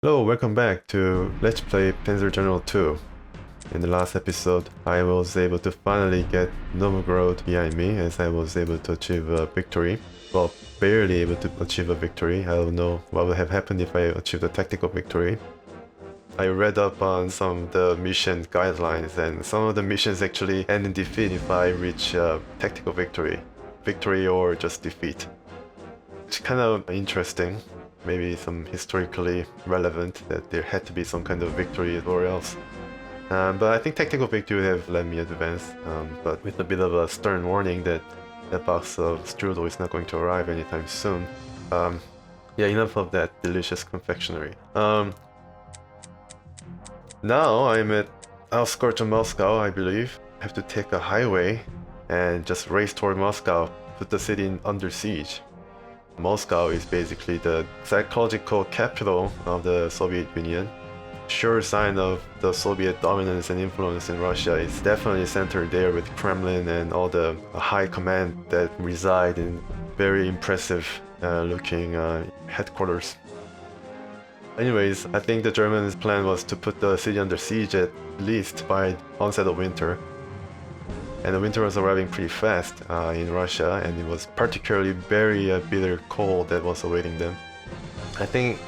Hello, welcome back to Let's Play Panzer General 2. In the last episode, I was able to finally get Novgorod behind me as I was able to achieve a victory. Well, barely able to achieve a victory. I don't know what would have happened if I achieved a tactical victory. I read up on some of the mission guidelines, and some of the missions actually end in defeat if I reach tactical victory. Victory or just defeat. It's kind of interesting. Maybe some historically relevant that there had to be some kind of victory or else. But I think tactical victory would have let me advance, but with a bit of a stern warning that that box of strudel is not going to arrive anytime soon. Yeah, enough of that delicious confectionery. Now I'm at outskirts of Moscow, I believe. I have to take a highway and just race toward Moscow, put the city under siege. Moscow is basically the psychological capital of the Soviet Union. Sure sign of the Soviet dominance and influence in Russia is definitely centered there with Kremlin and all the high command that reside in very impressive looking headquarters. Anyways, I think the Germans' plan was to put the city under siege at least by onset of winter. And the winter was arriving pretty fast in Russia, and it was particularly very bitter cold that was awaiting them. I think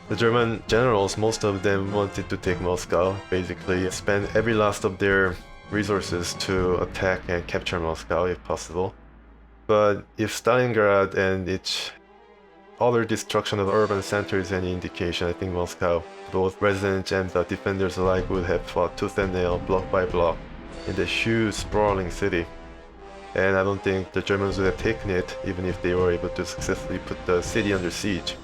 the German generals, most of them wanted to take Moscow, basically spend every last of their resources to attack and capture Moscow if possible. But if Stalingrad and its other destruction of urban centers is any indication, I think Moscow, both residents and the defenders alike, would have fought tooth and nail, block by block, in the huge sprawling city. And I don't think the Germans would have taken it even if they were able to successfully put the city under siege.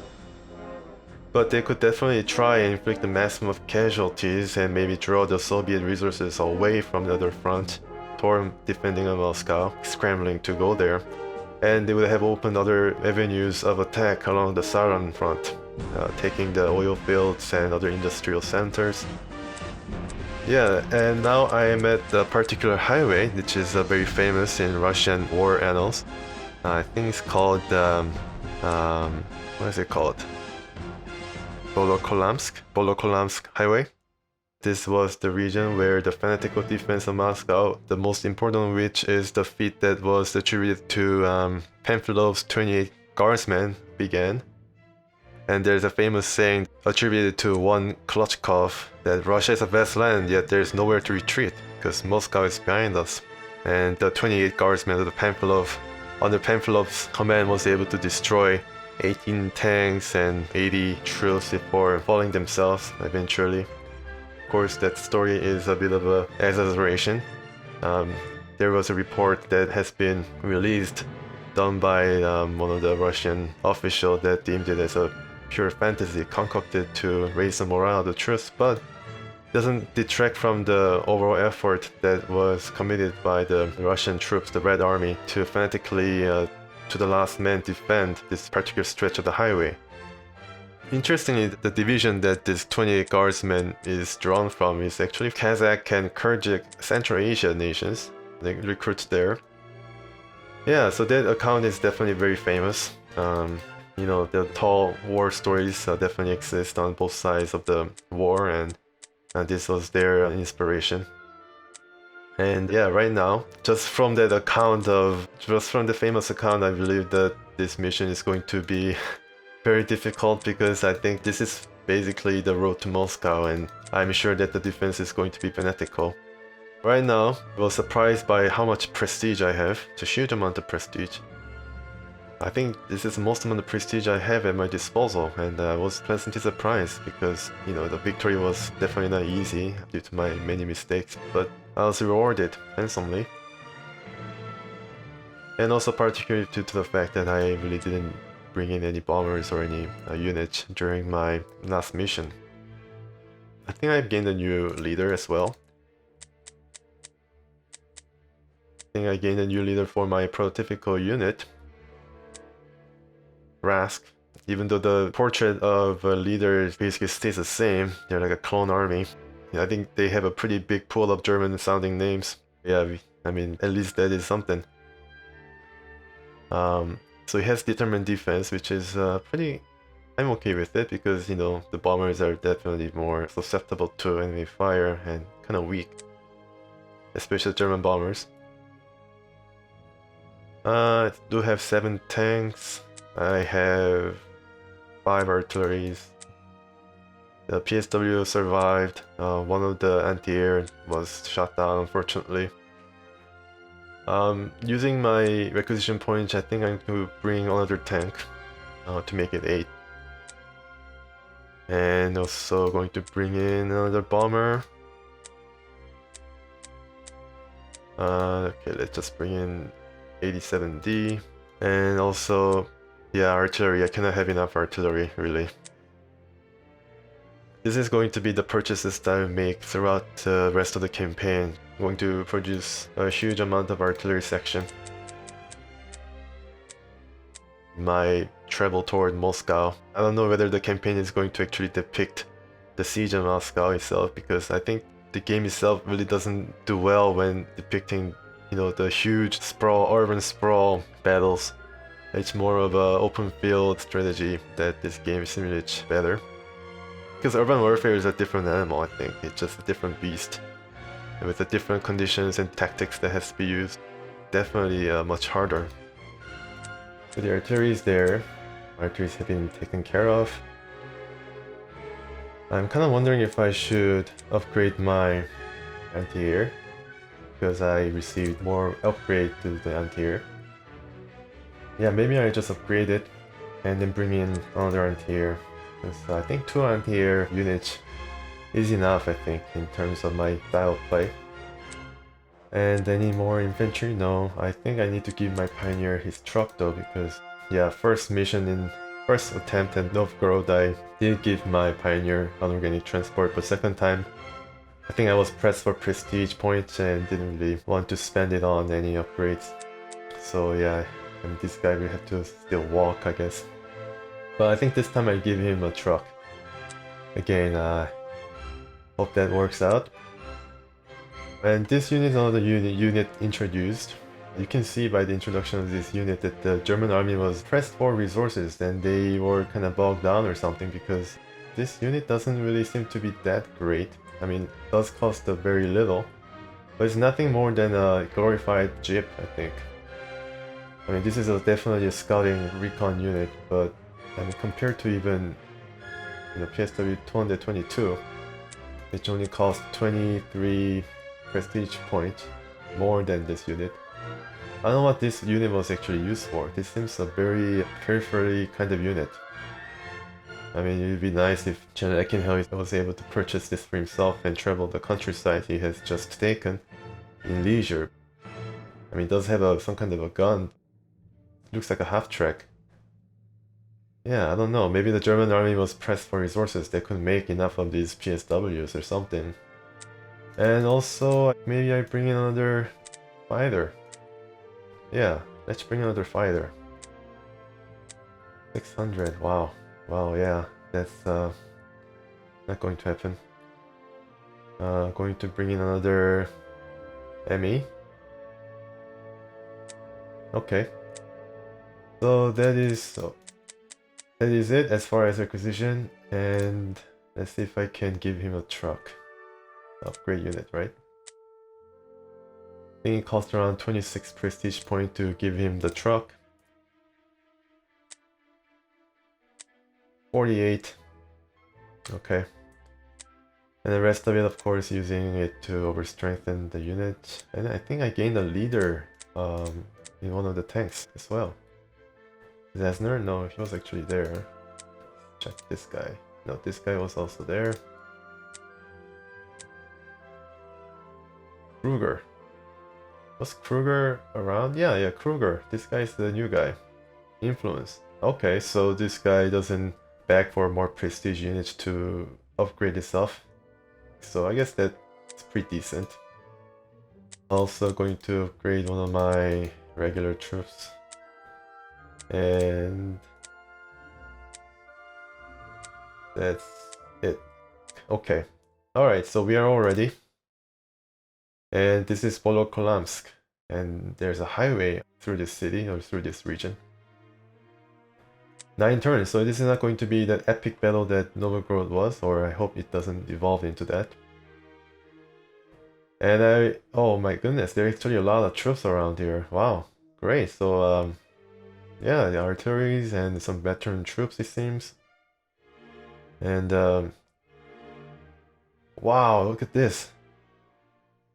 But they could definitely try and inflict the maximum of casualties and maybe draw the Soviet resources away from the other front toward defending on Moscow, scrambling to go there. And they would have opened other avenues of attack along the southern front, taking the oil fields and other industrial centers. Yeah, and now I am at a particular highway, which is very famous in Russian war annals. I think it's called, what is it called? Volokolamsk Highway. This was the region where the fanatical defense of Moscow, the most important of which is the feat that was attributed to Pamfilov's 28 guardsmen, began. And there's a famous saying attributed to one Klochkov that Russia is a vast land, yet there's nowhere to retreat because Moscow is behind us. And the 28 guardsmen of the Pamfilov, under Pamfilov's command, was able to destroy 18 tanks and 80 troops before falling themselves eventually. Of course, that story is a bit of an exaggeration. There was a report that has been released, done by one of the Russian officials, that deemed it as a pure fantasy concocted to raise the morale of the troops, but doesn't detract from the overall effort that was committed by the Russian troops, the Red Army, to fanatically, to the last man, defend this particular stretch of the highway. Interestingly, the division that this 28 guardsmen is drawn from is actually Kazakh and Kyrgyz Central Asia nations. They recruits there. Yeah, so that account is definitely very famous. You know, the tall war stories definitely exist on both sides of the war, and this was their inspiration. And yeah, right now, just from the famous account, I believe that this mission is going to be very difficult, because I think this is basically the road to Moscow, and I'm sure that the defense is going to be fanatical. Right now, I was surprised by how much prestige I have. It's a huge amount of prestige. I think this is the most amount of prestige I have at my disposal, and I was pleasantly surprised because, you know, the victory was definitely not easy due to my many mistakes, but I was rewarded handsomely. And also particularly due to the fact that I really didn't bring in any bombers or any units during my last mission. I think I've gained a new leader as well. I think I gained a new leader for my prototypical unit, Rask. Even though the portrait of a leader basically stays the same, they're like a clone army. I think they have a pretty big pool of German sounding names. Yeah, I mean, at least that is something. So he has determined defense, which is pretty I'm okay with it because, you know, the bombers are definitely more susceptible to enemy fire and kind of weak, especially German bombers. I do have 7 tanks. I have 5 artilleries. The PSW survived. One of the anti-air was shot down, unfortunately. Using my requisition points, I think I'm going to bring another tank to make it 8. And also going to bring in another bomber. Okay, let's just bring in 87D. And also, yeah, artillery. I cannot have enough artillery, really. This is going to be the purchases that I make throughout the rest of the campaign. I'm going to produce a huge amount of artillery section. My travel toward Moscow. I don't know whether the campaign is going to actually depict the siege of Moscow itself, because I think the game itself really doesn't do well when depicting, you know, the huge sprawl, urban sprawl battles. It's more of a open field strategy that this game simulates better. Because urban warfare is a different animal, I think. It's just a different beast. And with the different conditions and tactics that has to be used, definitely much harder. So the artillery is there. Artilleries have been taken care of. I'm kind of wondering if I should upgrade my anti-air, because I received more upgrade to the anti-air. Yeah, maybe I just upgrade it and then bring in another anti-air. So I think 2 anti-air units is enough, I think, in terms of my style of play. And any more infantry? No, I think I need to give my pioneer his truck though, because yeah, first attempt at Novgorod, I did give my pioneer unorganic transport, but second time I think I was pressed for prestige points and didn't really want to spend it on any upgrades. So yeah, I mean, this guy will have to still walk, I guess. But I think this time I give him a truck. Again, hope that works out. And this unit is another unit introduced. You can see by the introduction of this unit that the German army was pressed for resources and they were kind of bogged down or something, because this unit doesn't really seem to be that great. I mean, it does cost very little, but it's nothing more than a glorified jeep, I think. I mean, this is definitely a scouting recon unit, but I mean, compared to even, you know, PSW 222, it only costs 23 prestige points more than this unit. I don't know what this unit was actually used for. This seems a very periphery kind of unit. I mean, it would be nice if General Eckenhill was able to purchase this for himself and travel the countryside he has just taken in leisure. I mean, it does have some kind of a gun. It looks like a half-track. Yeah, I don't know. Maybe the German army was pressed for resources. They couldn't make enough of these PSWs or something. And also, maybe I bring in another fighter. Yeah, let's bring another fighter. 600, wow. Wow, yeah, that's not going to happen. Going to bring in another ME. Okay. So that is it as far as acquisition, and let's see if I can give him a truck. Upgrade unit, right? I think it costs around 26 prestige point to give him the truck. 48. Okay. And the rest of it, of course, using it to overstrengthen the unit. And I think I gained a leader in one of the tanks as well. Zasner? No, he was actually there. Check this guy. No, this guy was also there. Kruger. Was Kruger around? Yeah, Kruger. This guy's the new guy. Influence. Okay, so this guy doesn't beg for more prestige units to upgrade itself. So I guess that's pretty decent. Also going to upgrade one of my regular troops. And that's it. Okay. Alright, so we are all ready. And this is Volokolamsk. And there's a highway through this city or through this region. 9 turns, so this is not going to be that epic battle that Novgorod was, or I hope it doesn't evolve into that. And oh my goodness, there's actually a lot of troops around here. Wow, great. So yeah, the artilleries and some veteran troops, it seems. And wow, look at this.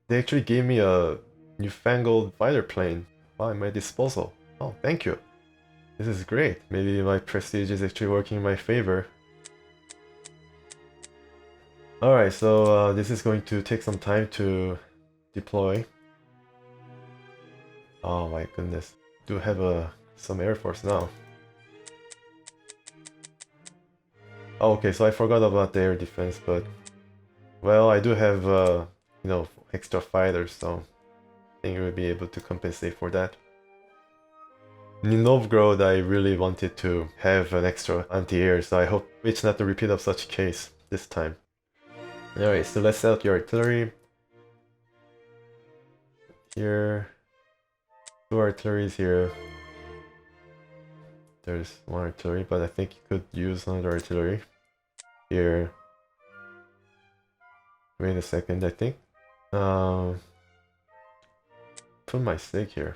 They actually gave me a newfangled fighter plane at my disposal. Oh, thank you. This is great. Maybe my prestige is actually working in my favor. Alright, so this is going to take some time to deploy. Oh my goodness. Do have some air force now. Oh, okay, so I forgot about the air defense, but well, I do have you know, extra fighters, so I think we'll be able to compensate for that. In Novgorod, I really wanted to have an extra anti-air, so I hope it's not a repeat of such case this time. Alright, so let's set up the artillery. Here, 2 artilleries here. There's 1 artillery, but I think you could use another artillery. Here. Wait a second, I think. Put my sig here.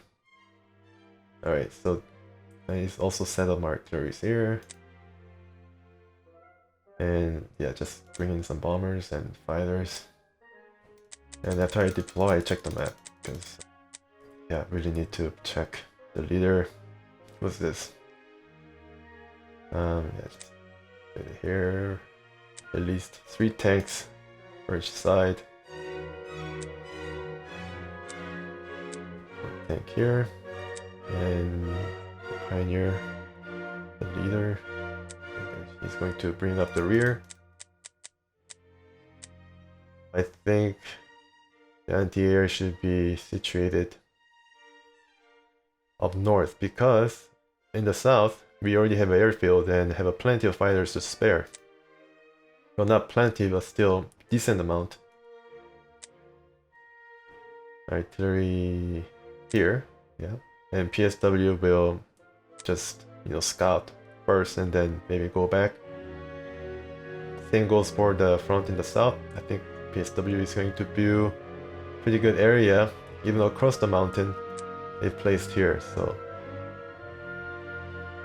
Alright, so I also set up my artilleries here. And yeah, just bring in some bombers and fighters. And after I deploy, I check the map. Because, yeah, I really need to check the leader. What's this? Yeah, just put it here. At least 3 tanks for each side. 1 tank here. And the pioneer, the leader. He's going to bring up the rear. I think the anti-air should be situated up north, because in the south we already have an airfield and have plenty of fighters to spare. Well, not plenty, but still decent amount. Artillery here, yeah, and PSW will just, you know, scout first and then maybe go back. Same goes for the front in the south. I think PSW is going to build pretty good area, even across the mountain they placed here. So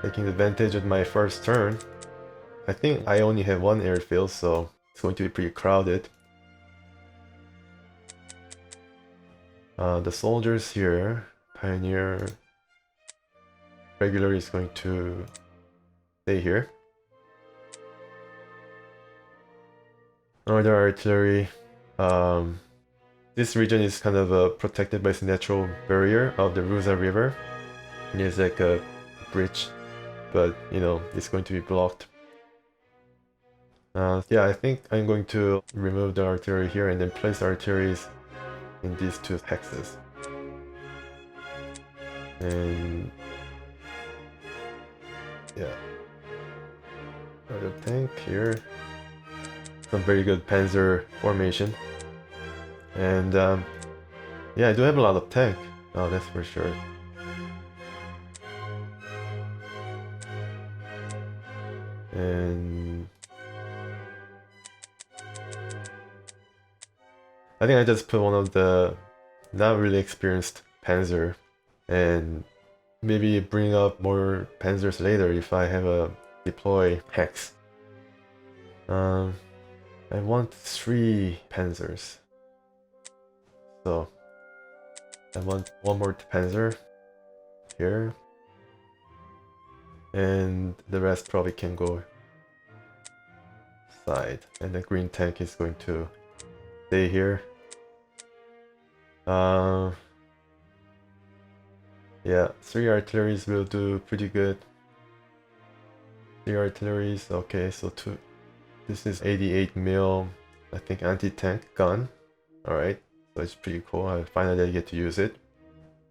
taking advantage of my first turn. I think I only have 1 airfield, so it's going to be pretty crowded. The soldiers here, pioneer, regular is going to stay here. Another artillery. This region is kind of protected by the natural barrier of the Ruza river. There's like a bridge, but you know, it's going to be blocked. Yeah, I think I'm going to remove the artillery here and then place the artilleries in these 2 hexes. And yeah, another tank here. Some very good Panzer formation. And yeah, I do have a lot of tank. Oh, that's for sure. And I think I just put one of the not really experienced Panzer, and maybe bring up more Panzers later if I have a deploy hex. I want 3 Panzers, so I want 1 more Panzer here, and the rest probably can go side, and the green tank is going to stay here. Yeah, 3 artilleries will do pretty good. 3 artilleries, okay, so 2. This is 88 mil, I think, anti-tank gun. Alright, so it's pretty cool. I finally get to use it.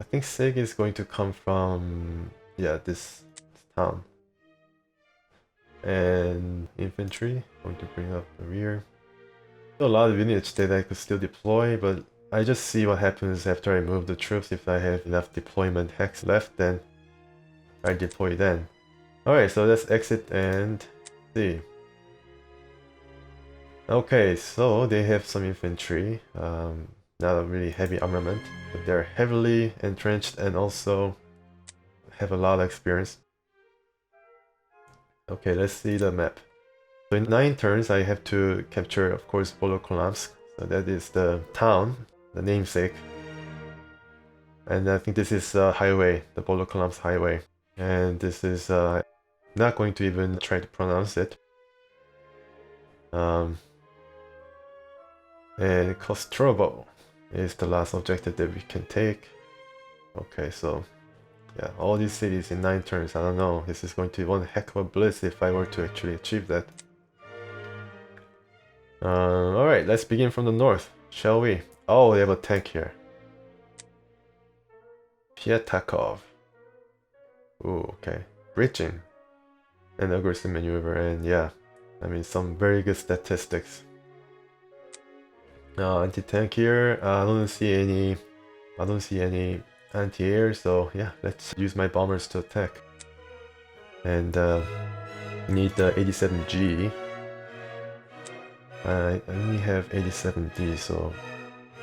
I think SIG is going to come from, yeah, this town. And infantry, going to bring up the rear. Still a lot of units that I could still deploy, but I just see what happens after I move the troops. If I have enough deployment hex left, then I deploy then. Alright, so let's exit and see. Okay, so they have some infantry, not a really heavy armament, but they're heavily entrenched and also have a lot of experience. Okay, let's see the map. So in 9 turns I have to capture, of course, Volokolamsk. So that is the town, the namesake. And I think this is a highway, the Volokolamsk highway. And this is not going to even try to pronounce it. And Kostrovo is the last objective that we can take. Okay, so yeah, all these cities in 9 turns. I don't know, this is going to be one heck of a blitz if I were to actually achieve that. Alright, let's begin from the north, shall we? Oh, they have a tank here. Pietakov. Ooh, okay. Bridging. An aggressive maneuver, and yeah, I mean, some very good statistics. Anti-tank here, I don't see any anti-air, so yeah, let's use my bombers to attack. And need the 87G. I only have 87D, so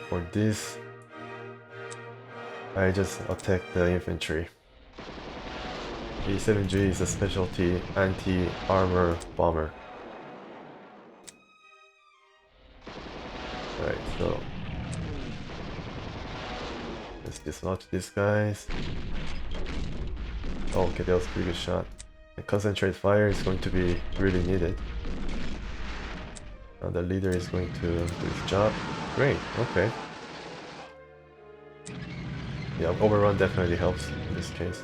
for this I just attack the infantry. 87G is a specialty anti-armor bomber. Alright, so let's dislodge these guys. Oh, okay, that was a pretty good shot. And concentrate fire is going to be really needed. The leader is going to do his job. Great, okay. Yeah, overrun definitely helps in this case.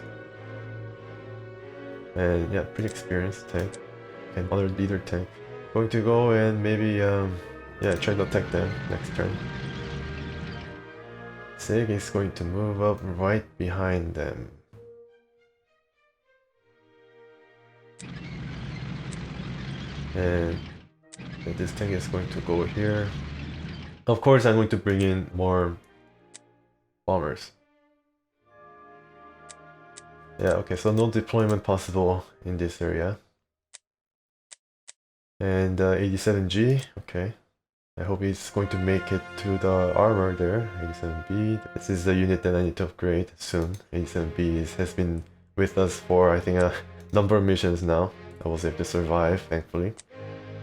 And yeah, pretty experienced tank. And other leader tank. Going to go and maybe yeah, try to attack them next turn. Sig is going to move up right behind them. And this tank is going to go here. Of course, I'm going to bring in more bombers. Yeah, okay, so no deployment possible in this area. And 87G, okay. I hope he's going to make it to the armor there. 87B, this is the unit that I need to upgrade soon. 87B has been with us for, I think, a number of missions now. I was able to survive, thankfully.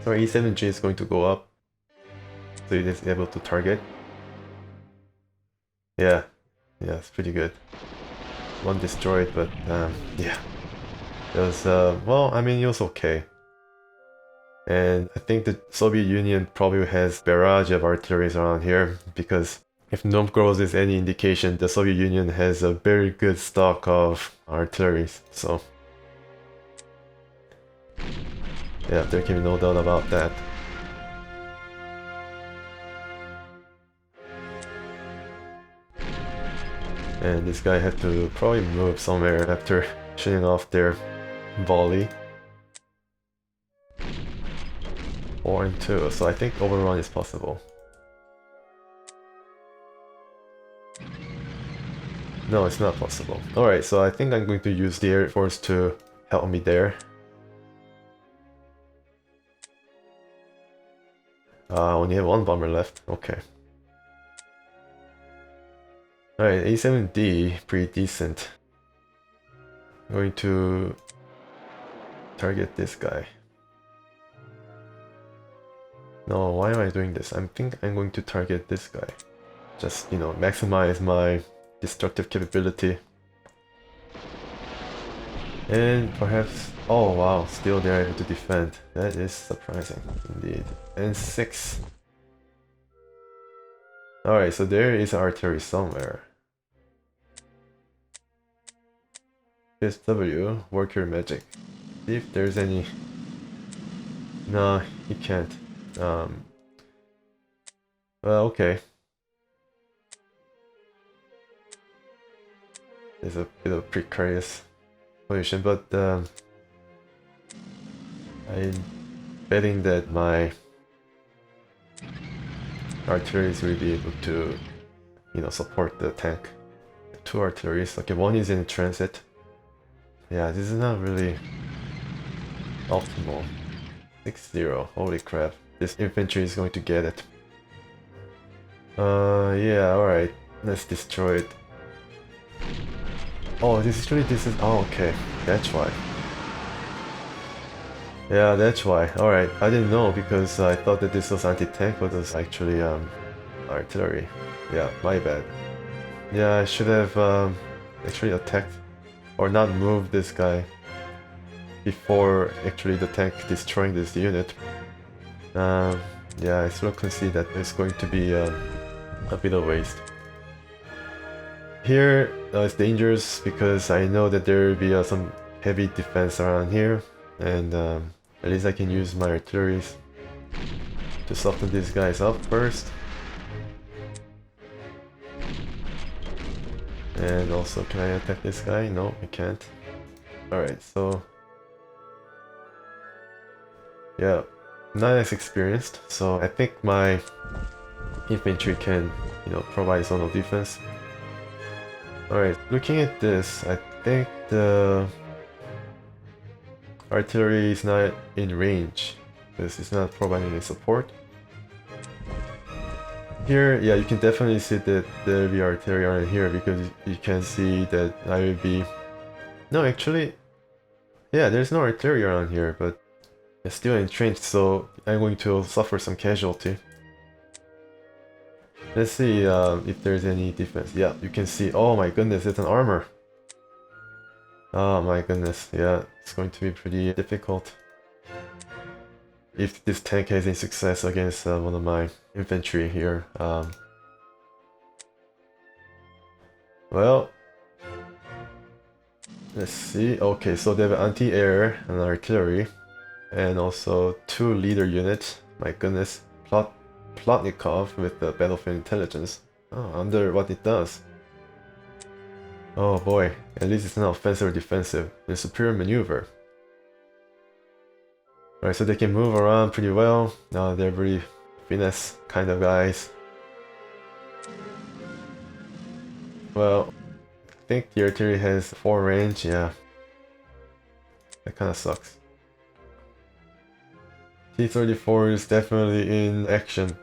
So 87G is going to go up, so it is able to target. Yeah, it's pretty good. One destroyed, but yeah, it was well, I mean, it was okay. And I think the Soviet Union probably has barrage of artilleries around here, because if Novgorod is any indication, the Soviet Union has a very good stock of artilleries. So yeah, there can be no doubt about that. And this guy had to probably move somewhere after shooting off their volley. 4 and 2, so I think overrun is possible. No, it's not possible. Alright, so I think I'm going to use the Air Force to help me there. Only have 1 bomber left, okay. Alright, A7D, pretty decent. I'm going to target this guy. No, why am I doing this? I think I'm going to target this guy. Just, you know, maximize my destructive capability. And perhaps... oh wow, still they're able to defend. That is surprising, indeed. And 6. Alright, so there is artillery somewhere. This W, work your magic. See if there's any... no, he can't. Well, okay. It's a bit of a precarious position, but I'm betting that my artilleries will be able to, you know, support the tank. 2 artilleries. Okay, 1 is in transit. Yeah, this is not really Optimal. 6-0. Holy crap. This infantry is going to get it. Yeah, alright. Let's destroy it. Oh, this is... Oh, okay. That's why. Yeah, that's why. Alright, I didn't know because I thought that this was anti-tank, but it was actually artillery. Yeah, my bad. Yeah, I should have actually attacked or not moved this guy before actually the tank destroying this unit. Yeah, I still can see that it's going to be a bit of waste. Here it's dangerous because I know that there will be some heavy defense around here, and at least I can use my artilleries to soften these guys up first. And also, can I attack this guy? No, I can't. Alright, so... yeah, not as experienced, so I think my infantry can, you know, provide zonal defense. Alright, looking at this, I think the artillery is not in range because it's not providing any support. Here, yeah, you can definitely see that there will be artillery around here because you can see that I will be... No, actually, yeah, there's no artillery around here, but it's still entrenched, so I'm going to suffer some casualty. Let's see if there's any defense. Yeah, you can see. Oh my goodness, it's an armor. Oh my goodness, yeah, it's going to be pretty difficult if this tank has any success against one of my infantry here. Well, let's see. Okay, so they have anti-air and artillery, and also 2 leader units. My goodness, Plotnikov with the battlefield intelligence. Oh, I wonder what it does. Oh boy, at least it's not offensive or defensive. It's superior maneuver. Alright, so they can move around pretty well. They're pretty finesse kind of guys. Well, I think the artillery has 4 range, yeah. That kinda sucks. T-34 is definitely in action.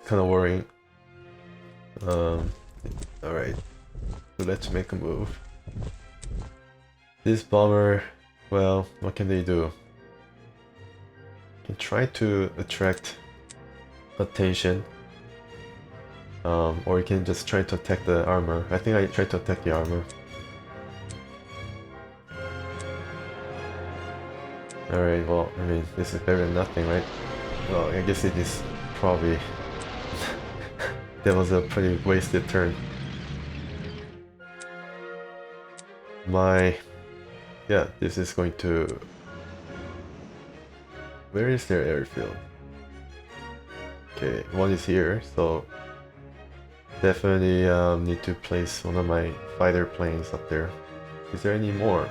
Kinda worrying. Alright. So let's make a move. This bomber, well, what can they do? Can try to attract attention. Or you can just try to attack the armor. I think I tried to attack the armor. Alright, well, I mean, this is better than nothing, right? Well, I guess it is probably... that was a pretty wasted turn. Yeah, this is going to... Where is their airfield? Okay, one is here, so... definitely need to place one of my fighter planes up there. Is there any more?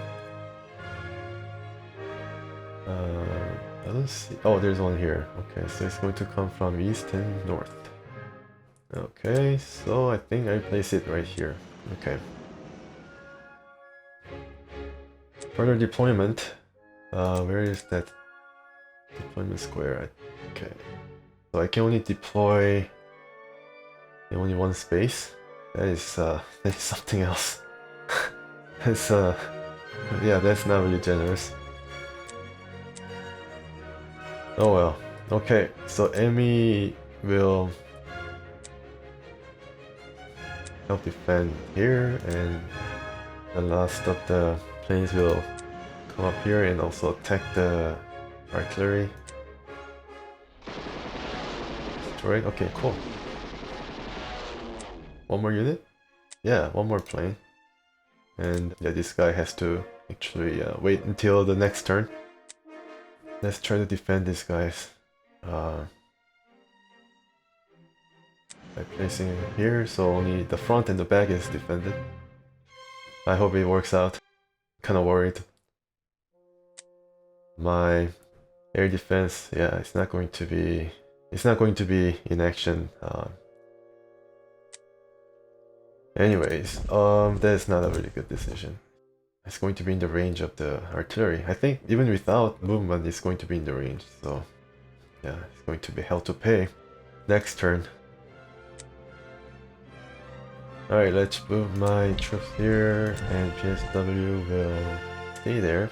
I don't see... Oh, there's one here. Okay, so it's going to come from east and north. Okay, so I think I place it right here. Okay. Further deployment. Where is that deployment square? Okay. So I can only deploy in only one space. That is something else. That's yeah, that's not really generous. Oh well. Okay, so enemy will help defend here, and the last of the planes will come up here and also attack the artillery. Destroyed. Okay, cool. One more unit? Yeah, one more plane. And yeah, this guy has to actually wait until the next turn. Let's try to defend these guys. By placing it here, so only the front and the back is defended. I hope it works out. Kinda worried. My air defense, yeah, it's not going to be in action. Anyways, that is not a really good decision. it's going to be in the range of the artillery. I think even without movement, it's going to be in the range. So yeah, it's going to be hell to pay. Next turn. Alright, let's move my troops here, and PSW will stay there.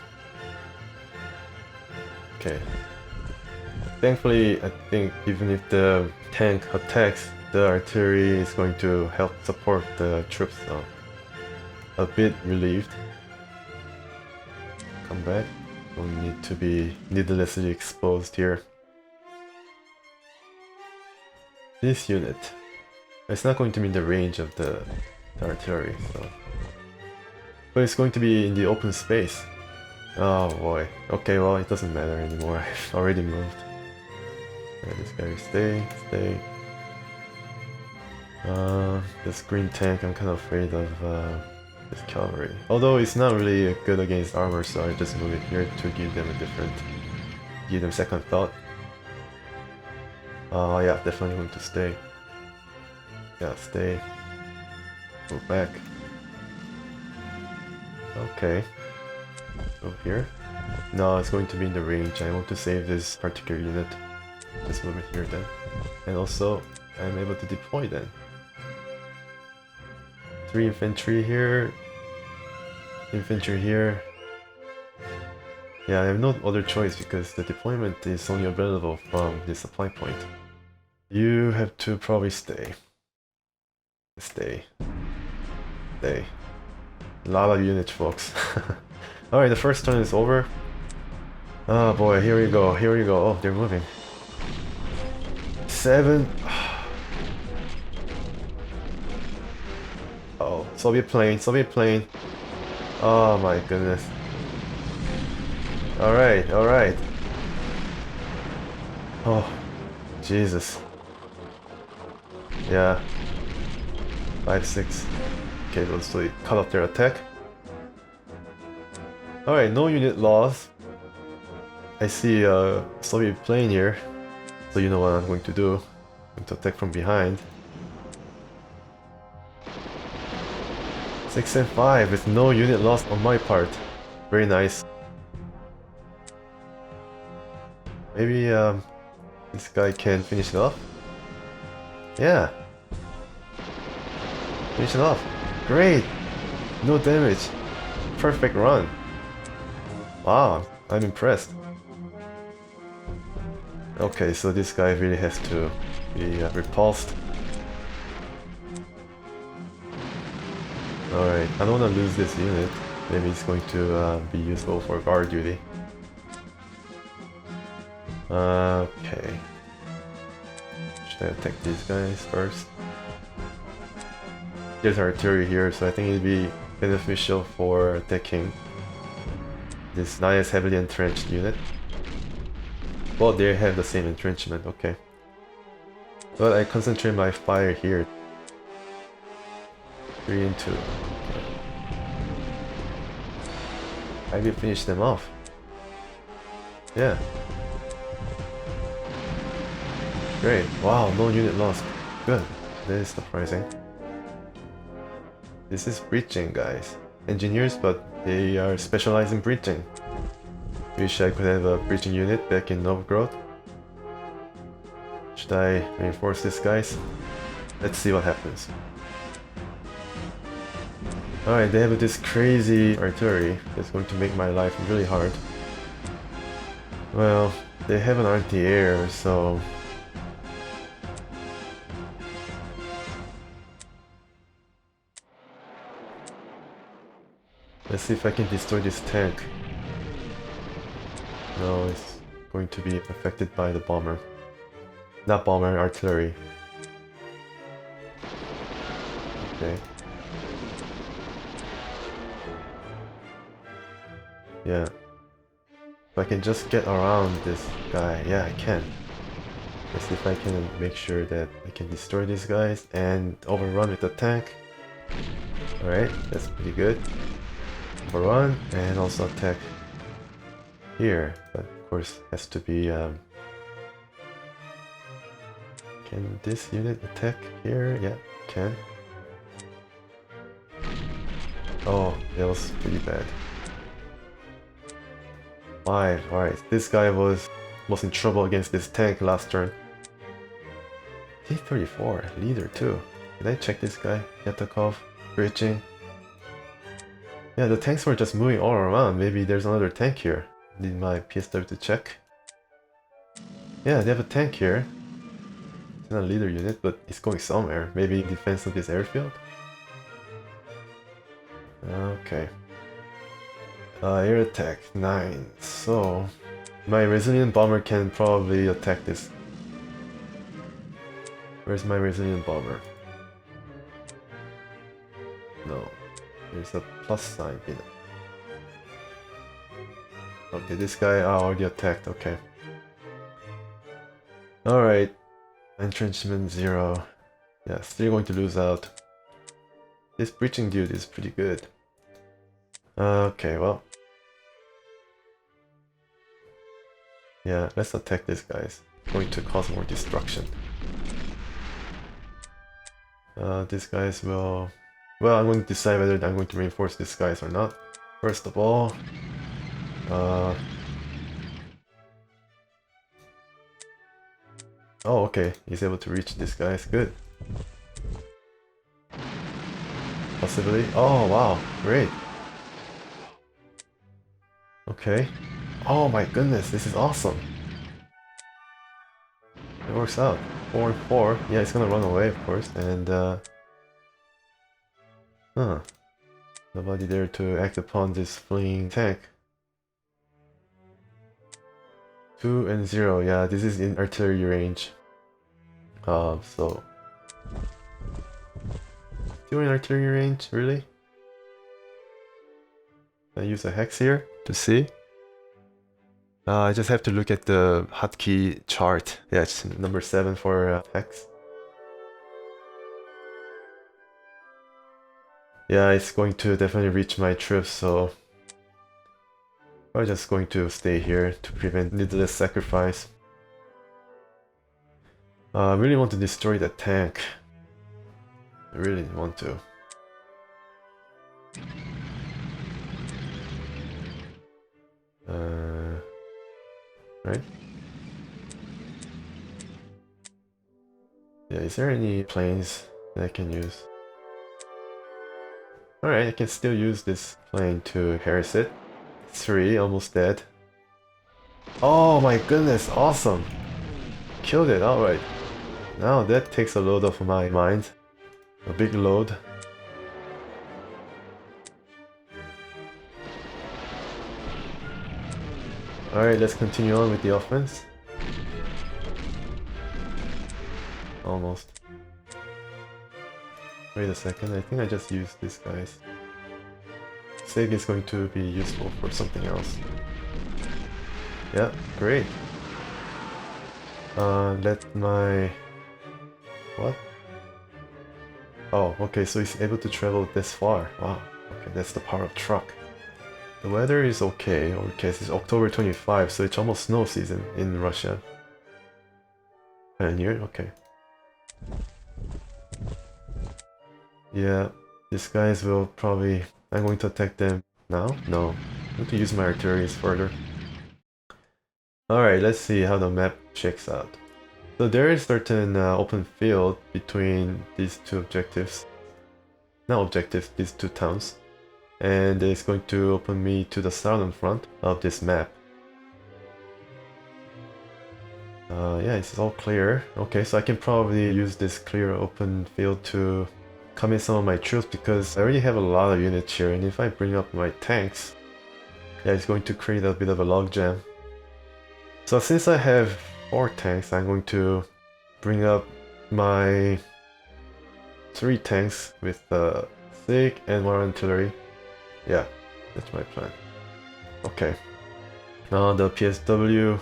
Okay. Thankfully, I think even if the tank attacks, the artillery is going to help support the troops, so a bit relieved. Come back. Don't need to be needlessly exposed here. This unit. It's not going to be in the range of the artillery, so... But it's going to be in the open space. Oh boy. Okay, well, it doesn't matter anymore. I've already moved. Alright, this guy stay. This green tank, I'm kind of afraid of this cavalry. Although it's not really good against armor, so I just move it here to give them give them second thought. Yeah, definitely going to stay. Yeah, stay. Move back. Okay. Over here. No, it's going to be in the range. I want to save this particular unit. Just move it here then. And also, I'm able to deploy then. 3 infantry here. Infantry here. Yeah, I have no other choice because the deployment is only available from the supply point. You have to probably stay. Stay. A lot of units, folks. Alright, the first turn is over. Oh boy, here we go, here we go. Oh, they're moving. 7. Oh, Soviet plane. Oh my goodness. Alright. Oh, Jesus. Yeah. 5, 6. Okay, let's cut off their attack. Alright, no unit loss. I see a Soviet plane here, so you know what I'm going to do. I'm going to attack from behind. 6 and 5 with no unit lost on my part. Very nice. Maybe this guy can finish it off? Yeah. Finish it off. Great! No damage. Perfect run. Wow, I'm impressed. Okay, so this guy really has to be repulsed. Alright, I don't want to lose this unit. Maybe it's going to be useful for guard duty. Okay. Should I attack these guys first? There's artillery here, so I think it'd be beneficial for attacking this not as heavily entrenched unit. Well, they have the same entrenchment, okay. But I concentrate my fire here. 3 and 2. Okay. I will finish them off. Yeah. Great. Wow, no unit lost. Good. That is surprising. This is breaching, guys. Engineers, but they are specialized in breaching. Wish I could have a breaching unit back in Novgorod. Should I reinforce this, guys? Let's see what happens. Alright, they have this crazy artillery that's going to make my life really hard. Well, they have an anti-air, so... Let's see if I can destroy this tank. No, it's going to be affected by the bomber. Not bomber, artillery. Okay. Yeah. If I can just get around this guy. Yeah, I can. Let's see if I can make sure that I can destroy these guys and overrun with the tank. Alright, that's pretty good. Overrun and also attack here, but of course has to be can this unit attack here? Yeah, can. Oh, that was pretty bad. 5, alright. This guy was in trouble against this tank last turn. T-34, leader too. Did I check this guy? Yatakov, bridging. Yeah, the tanks were just moving all around. Maybe there's another tank here. Need my PSW to check. Yeah, they have a tank here. It's not a leader unit, but it's going somewhere. Maybe in defense of this airfield? Okay. Air attack 9. So my resilient bomber can probably attack this. Where's my resilient bomber? No. There's a plus sign in it. Okay, this guy already attacked, okay. Alright. Entrenchment 0. Yeah, still going to lose out. This breaching dude is pretty good. Okay, well. Yeah, let's attack this guy. It's going to cause more destruction. These guys will... Well, I'm going to decide whether I'm going to reinforce these guys or not. First of all... Oh, okay. He's able to reach this guy. It's good. Possibly. Oh, wow. Great. Okay. Oh my goodness, this is awesome. It works out. 4 and 4. Yeah, it's gonna run away, of course. And, nobody there to act upon this fleeing tank. 2 and 0. Yeah, this is in artillery range. So... Still in artillery range? Really? I use a hex here to see. I just have to look at the hotkey chart. Yeah, it's number 7 for hex. Yeah, it's going to definitely reach my troops, so I'm just going to stay here to prevent needless sacrifice. I really want to destroy that tank. I really want to. Right? Yeah, is there any planes that I can use? Alright, I can still use this plane to harass it. 3, almost dead. Oh my goodness, awesome! Killed it, alright. Now that takes a load off my mind. A big load. Alright, let's continue on with the offense. Almost. Wait a second, I think I just used this guy's. Sig is going to be useful for something else. Yeah, great. Let my... What? Oh, okay, so he's able to travel this far. Wow, okay, that's the power of truck. The weather is okay, it's October 25, so it's almost snow season in Russia. Pioneer, okay. Yeah, these guys will probably... I'm going to attack them now? No. I'm going to use my artillery further. Alright, let's see how the map checks out. So there is certain open field between these two objectives. Not objectives, these two towns. And it's going to open me to the southern front of this map. Yeah, it's all clear. Okay, so I can probably use this clear open field to come in some of my troops because I already have a lot of units here, and if I bring up my tanks, yeah, it's going to create a bit of a logjam. So since I have 4 tanks, I'm going to bring up my 3 tanks with SIG and 1 artillery. Yeah, that's my plan. Okay. Now the PSW,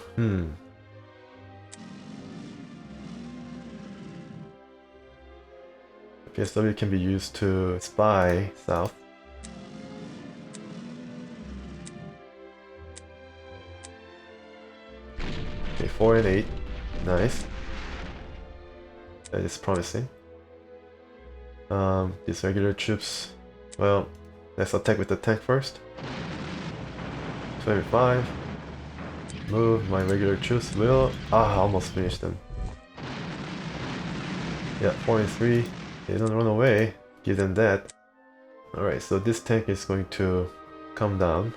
The PSW can be used to spy south. Okay, 4 and 8. Nice. That is promising. These regular troops, well, Let's attack with the tank first. 25. Move, my regular troops will... almost finished them. Yeah, 43. They don't run away. Give them that. Alright, so this tank is going to come down.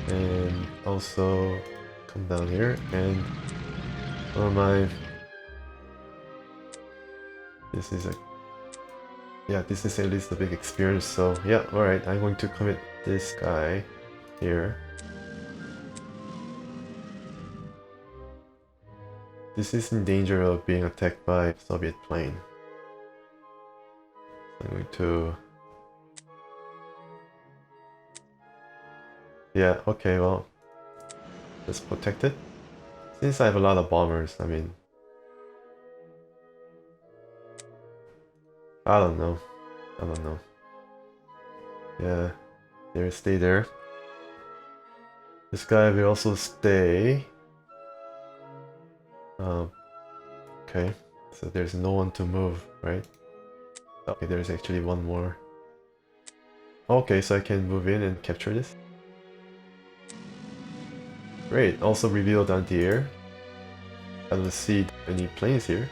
And also come down here. And one of my... This is a... Yeah, this is at least a big experience, so yeah, alright, I'm going to commit this guy here. This is in danger of being attacked by Soviet plane. I'm going to... Yeah, okay, well, just protect it. Since I have a lot of bombers, I mean... I don't know. Yeah, they will stay there. This guy will also stay. Okay, so there's no one to move, right? Okay, there's actually one more. Okay, so I can move in and capture this. Great, also revealed anti-air. I don't see any planes here.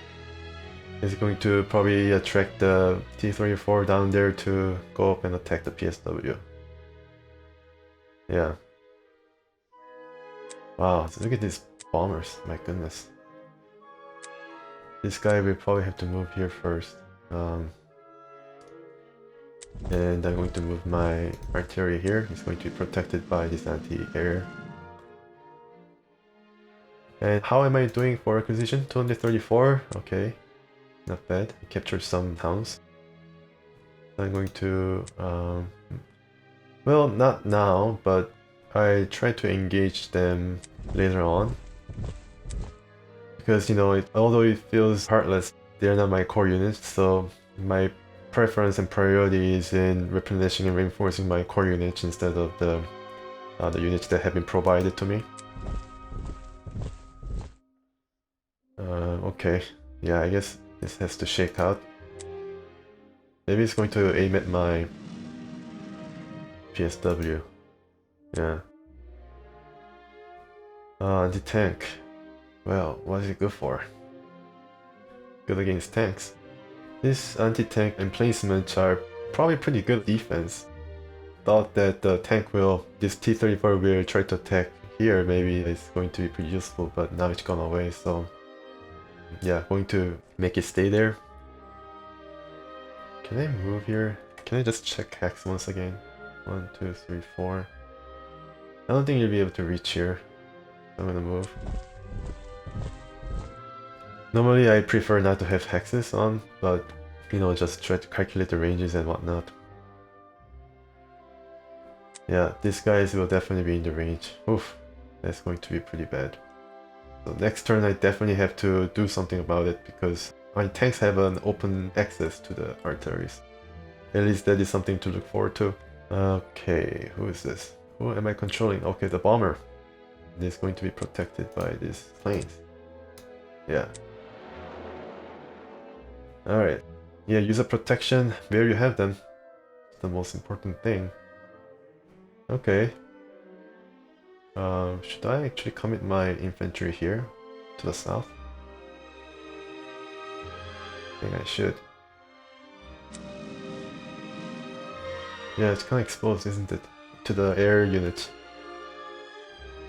It's going to probably attract the T-34 down there to go up and attack the PSW. Yeah. Wow, look at these bombers, my goodness. This guy will probably have to move here first. And I'm going to move my artillery here. It's going to be protected by this anti-air. And how am I doing for acquisition? 234, okay. Not bad. I captured some towns. I'm going to... well, not now, but I try to engage them later on. Because, you know, although it feels heartless, they're not my core units, so my preference and priority is in replenishing and reinforcing my core units instead of the units that have been provided to me. Okay, yeah, I guess this has to shake out. Maybe it's going to aim at my PSW. Yeah. Anti-tank. Well, what is it good for? Good against tanks. This anti-tank emplacements are probably pretty good defense. Thought that the tank will, this T-34 will try to attack here, maybe it's going to be pretty useful, but now it's gone away, so... Yeah, going to make it stay there. Can I move here? Can I just check hex once again? 1, 2, 3, 4. I don't think you'll be able to reach here. I'm gonna move. Normally I prefer not to have hexes on, but you know, just try to calculate the ranges and whatnot. Yeah, these guys will definitely be in the range. Oof, that's going to be pretty bad. So next turn I definitely have to do something about it because my tanks have an open access to the artilleries. At least that is something to look forward to. Okay, who is this? Who am I controlling? Okay, the bomber. It is going to be protected by these planes. Yeah. Alright. Yeah, user protection. There you have them. It's the most important thing. Okay. Should I actually commit my infantry here to the south? I think I should. Yeah, it's kind of exposed, isn't it? To the air units.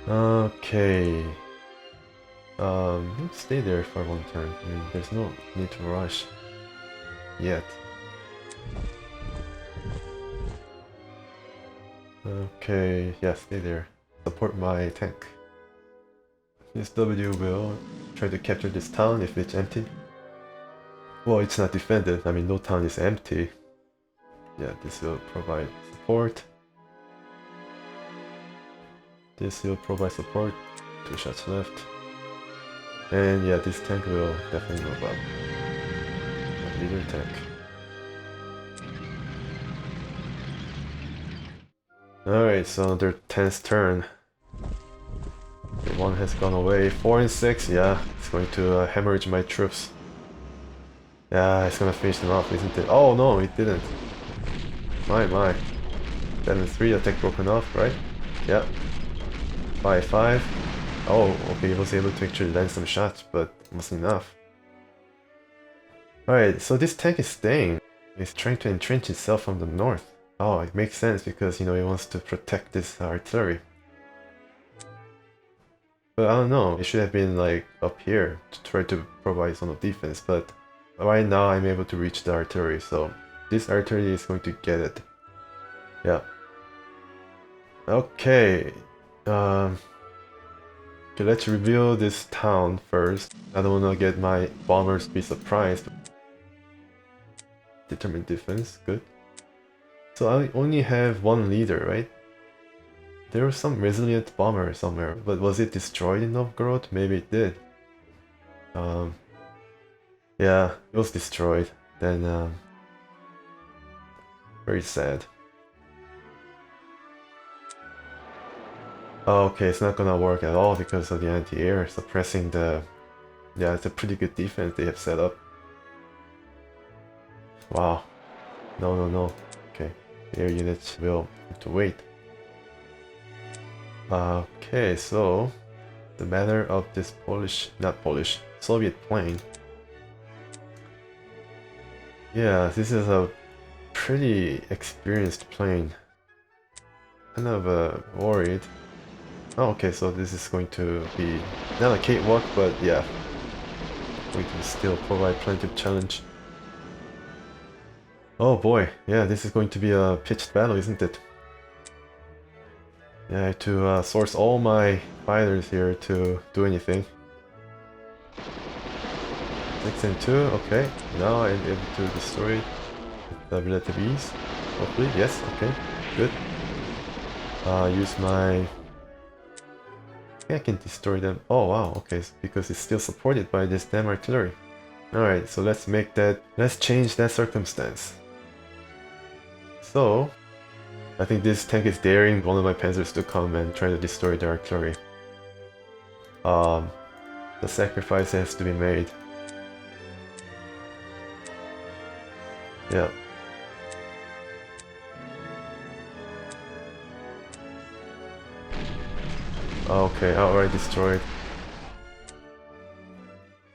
Okay. Stay there for one turn. I mean, there's no need to rush yet. Okay, yeah, stay there. Support my tank. This W will try to capture this town if it's empty. Well, it's not defended. I mean, no town is empty. Yeah, this will provide support. This will provide support. 2 shots left. And yeah, this tank will definitely move up. Leader tank. Alright, so their 10th turn. One has gone away. 4 and 6, yeah, it's going to hemorrhage my troops. Yeah, it's gonna finish them off, isn't it? Oh no, it didn't. My. 7-3, attack broken off, right? Yeah. 5-5. Oh, okay, he was able to actually land some shots, but wasn't enough. Alright, so this tank is staying. It's trying to entrench itself from the north. Oh, it makes sense because, you know, it wants to protect this artillery. But I don't know, it should have been like up here to try to provide some defense, but right now I'm able to reach the artillery, so this artillery is going to get it. Yeah. Okay. Okay, let's reveal this town first. I don't want to get my bombers to be surprised. Determined defense, good. So I only have one leader, right? There was some resilient bomber somewhere, but was it destroyed in Novgorod? Maybe it did. Yeah, it was destroyed. Then, very sad. Oh, okay, it's not gonna work at all because of the anti-air suppressing the... Yeah, it's a pretty good defense they have set up. Wow. No. Okay, air units will have to wait. Okay, so the matter of this Soviet plane. Yeah, this is a pretty experienced plane. Kind of worried. Oh, okay, so this is going to be not a cakewalk, but yeah, we can still provide plenty of challenge. Oh boy, yeah, this is going to be a pitched battle, isn't it? Yeah, I have to source all my fighters here to do anything. 6 and 2, okay. Now I'm able to destroy the relative ease. Hopefully, yes, okay, good. Use my... I can destroy them. Oh wow, okay, so because it's still supported by this damn artillery. Alright, so let's change that circumstance. So, I think this tank is daring one of my panzers to come and try to destroy the artillery. The sacrifice has to be made. Yeah. Okay, outright destroyed.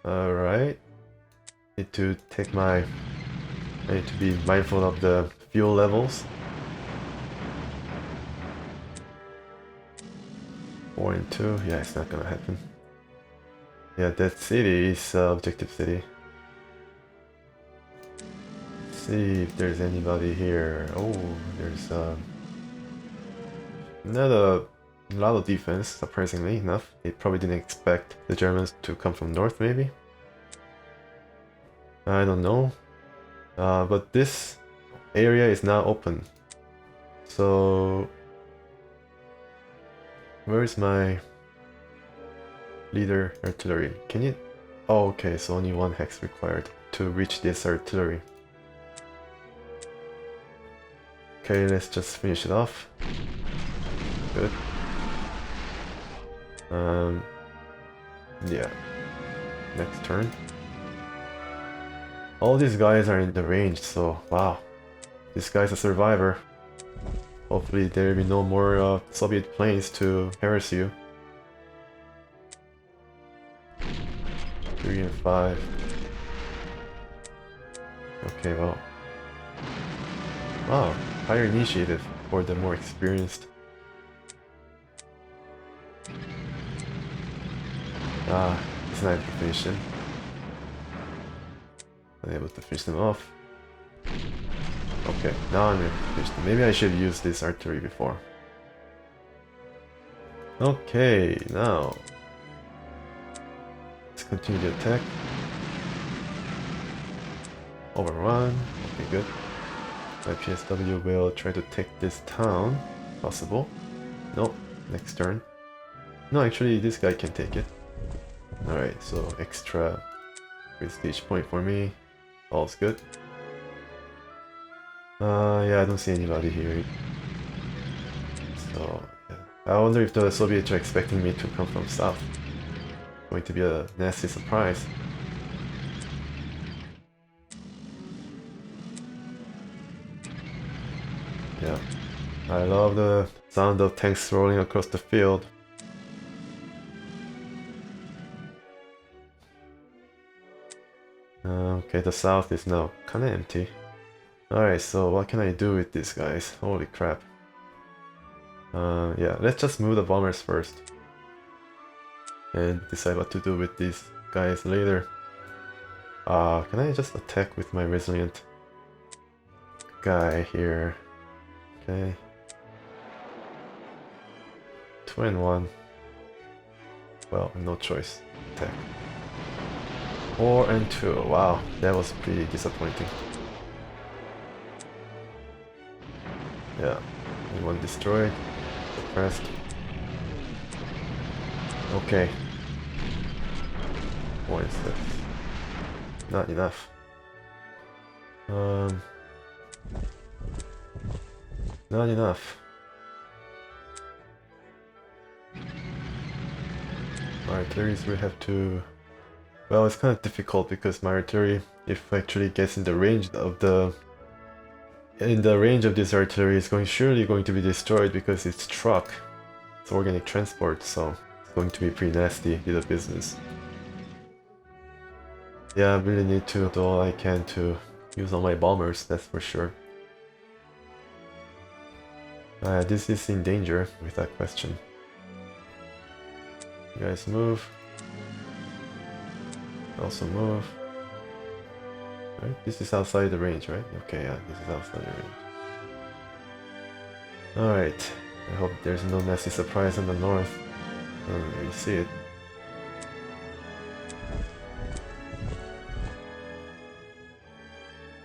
Alright. I need to be mindful of the fuel levels. 4 and 2, yeah, it's not gonna happen. Yeah, that city is objective city. Let's see if there's anybody here. Oh, there's not a lot of defense, surprisingly enough. They probably didn't expect the Germans to come from north, maybe? I don't know. But this area is now open. So... where is my leader artillery? Can you... Oh, okay, so only one hex required to reach this artillery. Okay, let's just finish it off. Good. Yeah. Next turn. All these guys are in the range, so wow. This guy's a survivor. Hopefully there will be no more Soviet planes to harass you. 3 and 5. Okay, well. Wow, higher initiative for the more experienced. It's not able to finish him. Unable to finish them off. Okay, now I'm able to finish them. Maybe I should use this artillery before. Okay, now let's continue the attack. Overrun. Okay, good. My PSW will try to take this town. Possible. Nope. Next turn. No, actually, this guy can take it. Alright, so extra prestige point for me. All's good. Yeah, I don't see anybody here. So, yeah. I wonder if the Soviets are expecting me to come from south. Going to be a nasty surprise. Yeah. I love the sound of tanks rolling across the field. Okay, the south is now kinda empty. Alright, so what can I do with these guys? Holy crap. Yeah, let's just move the bombers first. And decide what to do with these guys later. Can I just attack with my resilient guy here? Okay. 2 and 1. Well, no choice. Attack. 4 and 2. Wow, that was pretty disappointing. Yeah, one destroyed, suppressed. Okay. What is this? Not enough. Not enough. My artilleries will have to... Well, it's kind of difficult because my artillery, if actually gets in the range of the... In the range of this artillery, is surely going to be destroyed because it's truck. It's organic transport, so it's going to be pretty nasty to the business. Yeah, I really need to do all I can to use all my bombers, that's for sure. This is in danger, without question. You guys move. Also move. Right, this is outside the range, right? Okay, yeah, this is outside the range. Alright, I hope there's no nasty surprise in the north. I don't really see it.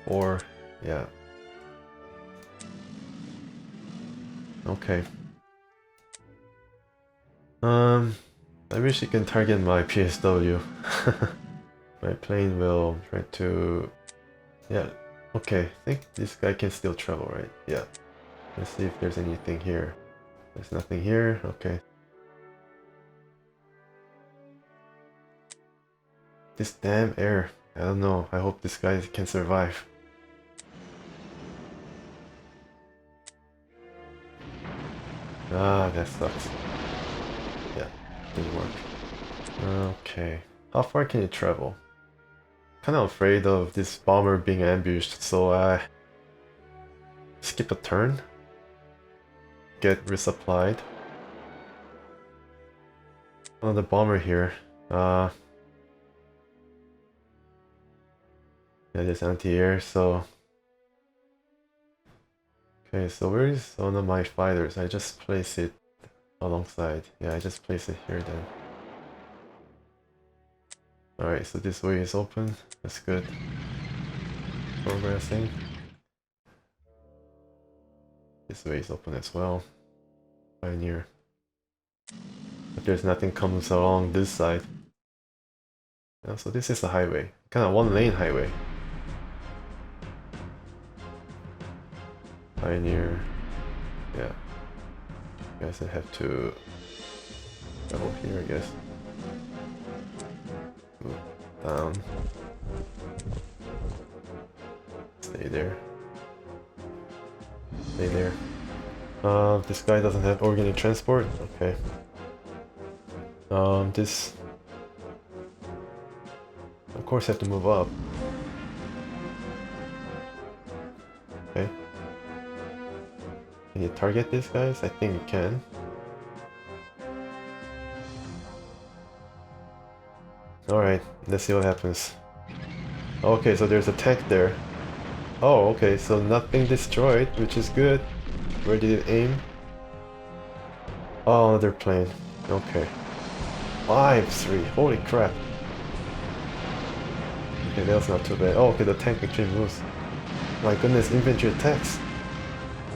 Or, yeah. Okay. I wish it can target my PSW. My plane will try to... Yeah, okay, I think this guy can still travel, right? Yeah. Let's see if there's anything here. There's nothing here, okay. This damn air. I don't know, I hope this guy can survive. Ah, that sucks. Yeah, didn't work. Okay, how far can it travel? Kind of afraid of this bomber being ambushed, so I skip a turn. Get resupplied. Oh, the bomber here. Yeah, there's anti-air, so... Okay, so where is one of my fighters? I just place it alongside. Yeah, I just place it here then. Alright, so this way is open. That's good. Progressing. This way is open as well. Pioneer. But there's nothing comes along this side. Yeah, so this is a highway. Kind of one-lane highway. Pioneer. Yeah. I guess I have to travel here, I guess. Move down. Stay there. Stay there. This guy doesn't have organic transport? Okay. This... Of course I have to move up. Okay. Can you target these guys? I think you can. Alright, let's see what happens. Okay, so there's a tank there. Oh, okay, so nothing destroyed, which is good. Where did it aim? Oh, another plane. Okay. 5-3, holy crap. Okay, that was not too bad. Oh, okay, the tank actually moves. My goodness, infantry attacks.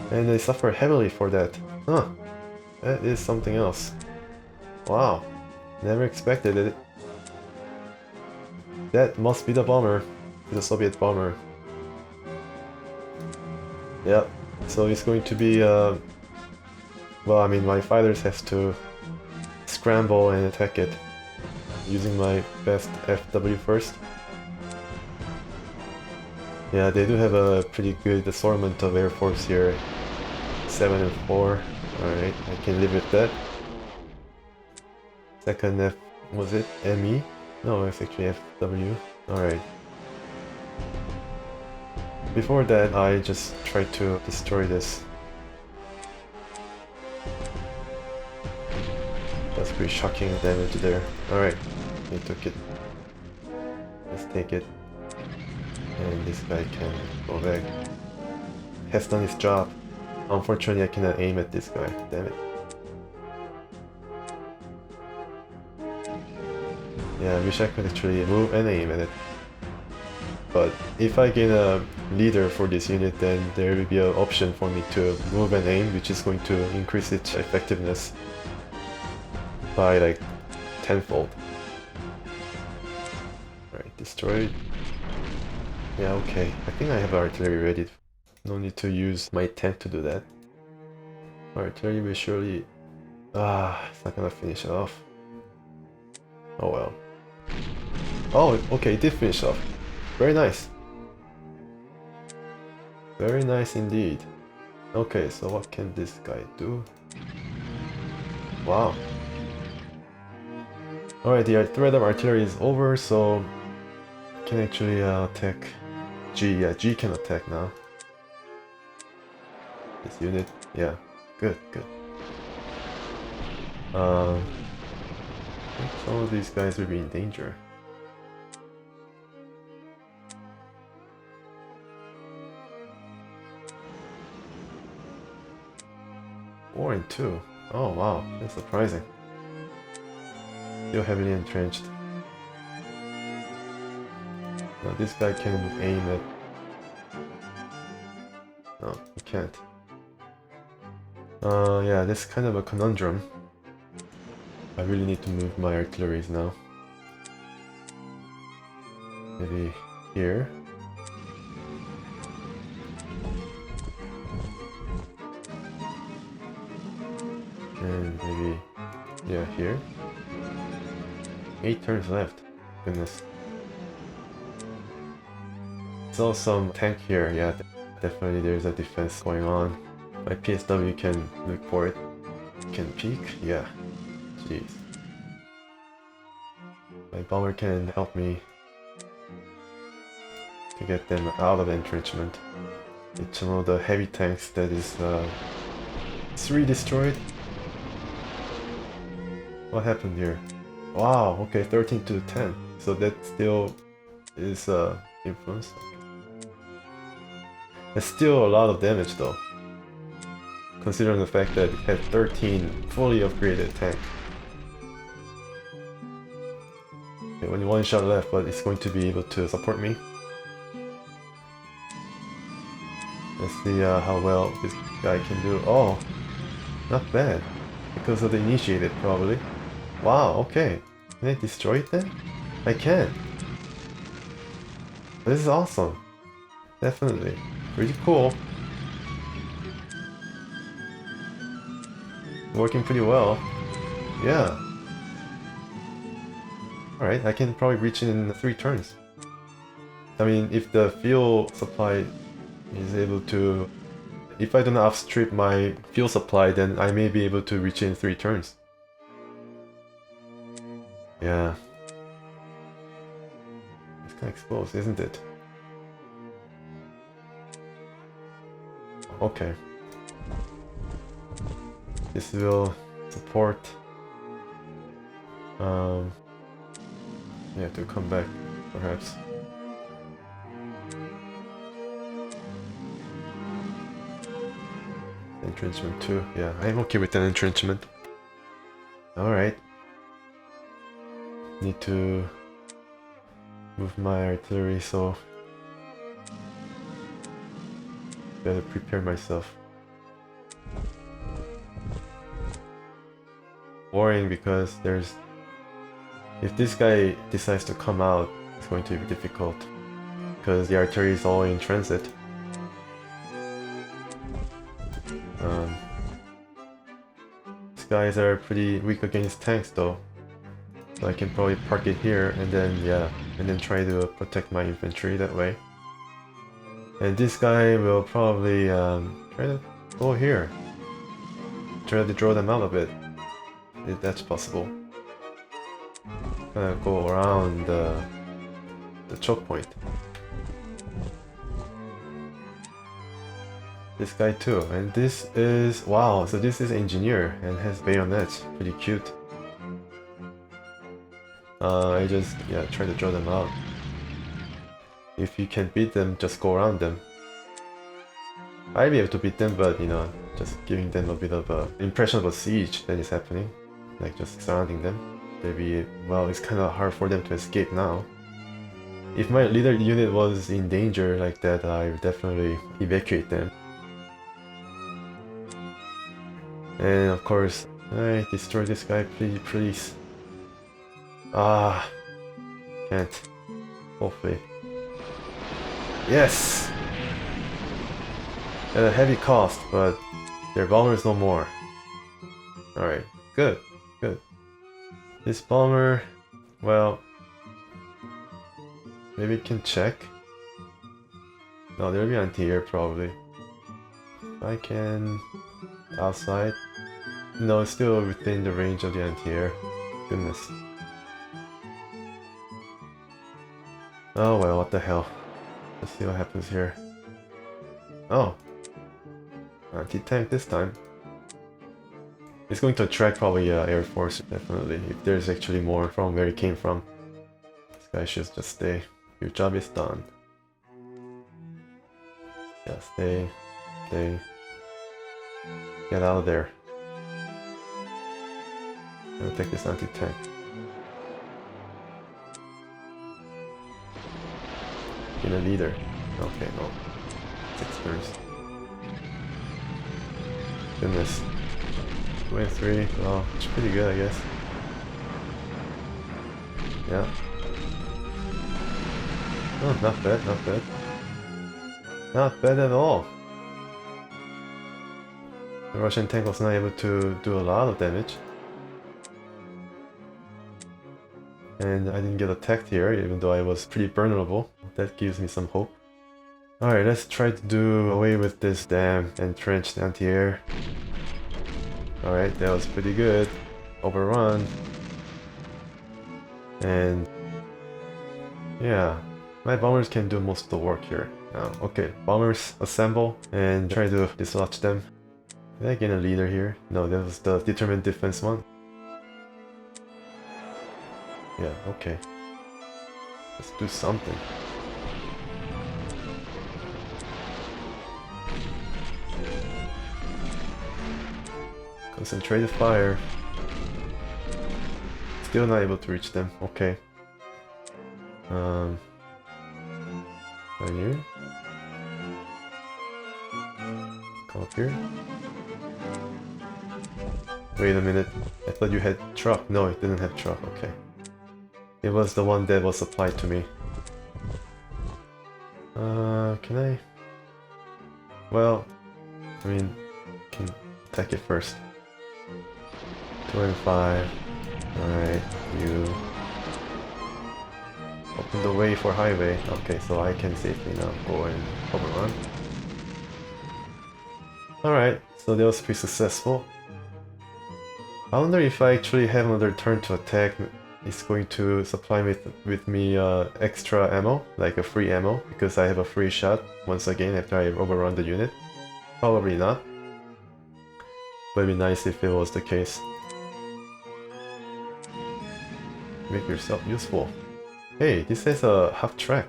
And they suffer heavily for that. Huh. That is something else. Wow. Never expected it. That must be the bomber. The Soviet bomber. Yep. So it's going to be, well, I mean, my fighters have to scramble and attack it. Using my best FW first. Yeah, they do have a pretty good assortment of air force here. 7 and 4. Alright, I can live with that. Second F, was it ME? No, it's actually FW. Alright. Before that, I just tried to destroy this. That's pretty shocking damage there. Alright, he took it. Let's take it. And this guy can go back. Has done his job. Unfortunately, I cannot aim at this guy. Damn it. Yeah, I wish I could actually move and aim at it. But if I gain a leader for this unit, then there will be an option for me to move and aim, which is going to increase its effectiveness by like tenfold. Alright, destroyed. Yeah, okay. I think I have artillery ready. No need to use my tank to do that. Artillery will surely... it's not gonna finish it off. Oh well. Oh, okay, it did finish off. Very nice. Very nice indeed. Okay, so what can this guy do? Wow. Alright, the threat of artillery is over, so I can actually attack G. Yeah, G can attack now. This unit, yeah, good, good. I think some of these guys will be in danger. Four and 2. Oh wow, that's surprising. Still heavily entrenched. Now this guy can aim at... No, he can't. Yeah, that's kind of a conundrum. I really need to move my artilleries now. Maybe here. And maybe, yeah, here. 8 turns left. Goodness. Saw some tank here, yeah, definitely there's a defense going on. My PSW can look for it. Can peek? Yeah. Jeez. My bomber can help me to get them out of entrenchment. It's one of the heavy tanks that is 3 destroyed. What happened here? Wow, okay, 13 to 10. So that still is influence. It's still a lot of damage though, considering the fact that it had 13 fully upgraded tank. Okay, only 1 shot left, but it's going to be able to support me. Let's see how well this guy can do. Oh, not bad. Because of the initiated, probably. Wow, okay. Can I destroy it then? I can. This is awesome. Definitely. Pretty cool. Working pretty well. Yeah. Alright, I can probably reach it in 3 turns. I mean, if the fuel supply is able to... If I do not outstrip my fuel supply, then I may be able to reach it in 3 turns. Yeah. It's kind of exposed, isn't it? Okay. This will support... yeah, to come back, perhaps. Entrenchment 2, yeah, I'm okay with an entrenchment. Alright. Need to move my artillery, so better prepare myself. Worrying because there's... If this guy decides to come out, it's going to be difficult. Because the artillery is all in transit. These guys are pretty weak against tanks though. So I can probably park it here and then, yeah, and then try to protect my infantry that way. And this guy will probably try to go here. try to draw them out a bit, if that's possible. Go around the choke point. This guy too, and this is, wow, so this is engineer and has bayonets, pretty cute. I just, yeah, try to draw them out. If you can beat them, just go around them. I'll be able to beat them, but you know, just giving them a bit of a impression of a siege that is happening, like just surrounding them. Maybe, well, it's kind of hard for them to escape now. If my leader unit was in danger like that, I would definitely evacuate them. And of course, I destroy this guy, please. Ah, can't. Hopefully. Yes! At a heavy cost, but their bomber is no more. Alright, good. This bomber, well, maybe we can check. No, there'll be anti-air probably. I can outside. No, it's still within the range of the anti-air. Goodness. Oh well, what the hell. Let's see what happens here. Oh. Anti-tank this time. It's going to attract probably Air Force, definitely, if there's actually more from where it came from. This guy should just stay. Your job is done. Yeah, stay. Get out of there. I'll take this anti-tank. Get a leader. Okay, no. 6 turns. Goodness. 2 and 3. Oh, it's pretty good, I guess. Yeah. Oh, not bad. Not bad at all. The Russian tank was not able to do a lot of damage. And I didn't get attacked here, even though I was pretty vulnerable. That gives me some hope. Alright, let's try to do away with this damn entrenched anti-air. Alright, that was pretty good. Overrun. And yeah, my bombers can do most of the work here. Now, okay, bombers assemble and try to dislodge them. Did I get a leader here? No, that was the determined defense one. Yeah, okay. Let's do something. Concentrated fire. Still not able to reach them. Okay. Are you? Come up here. Wait a minute. I thought you had truck. No, it didn't have truck. Okay. It was the one that was supplied to me. Can I? Well, I mean, can attack it first. 2 and 5. Alright, you open the way for highway. Okay, so I can safely now go and overrun. Alright, so that was pretty successful. I wonder if I actually have another turn to attack. It's going to supply with me extra ammo, like a free ammo, because I have a free shot once again after I overrun the unit. Probably not. But it'd be nice if it was the case. Make yourself useful. Hey, this has a half track.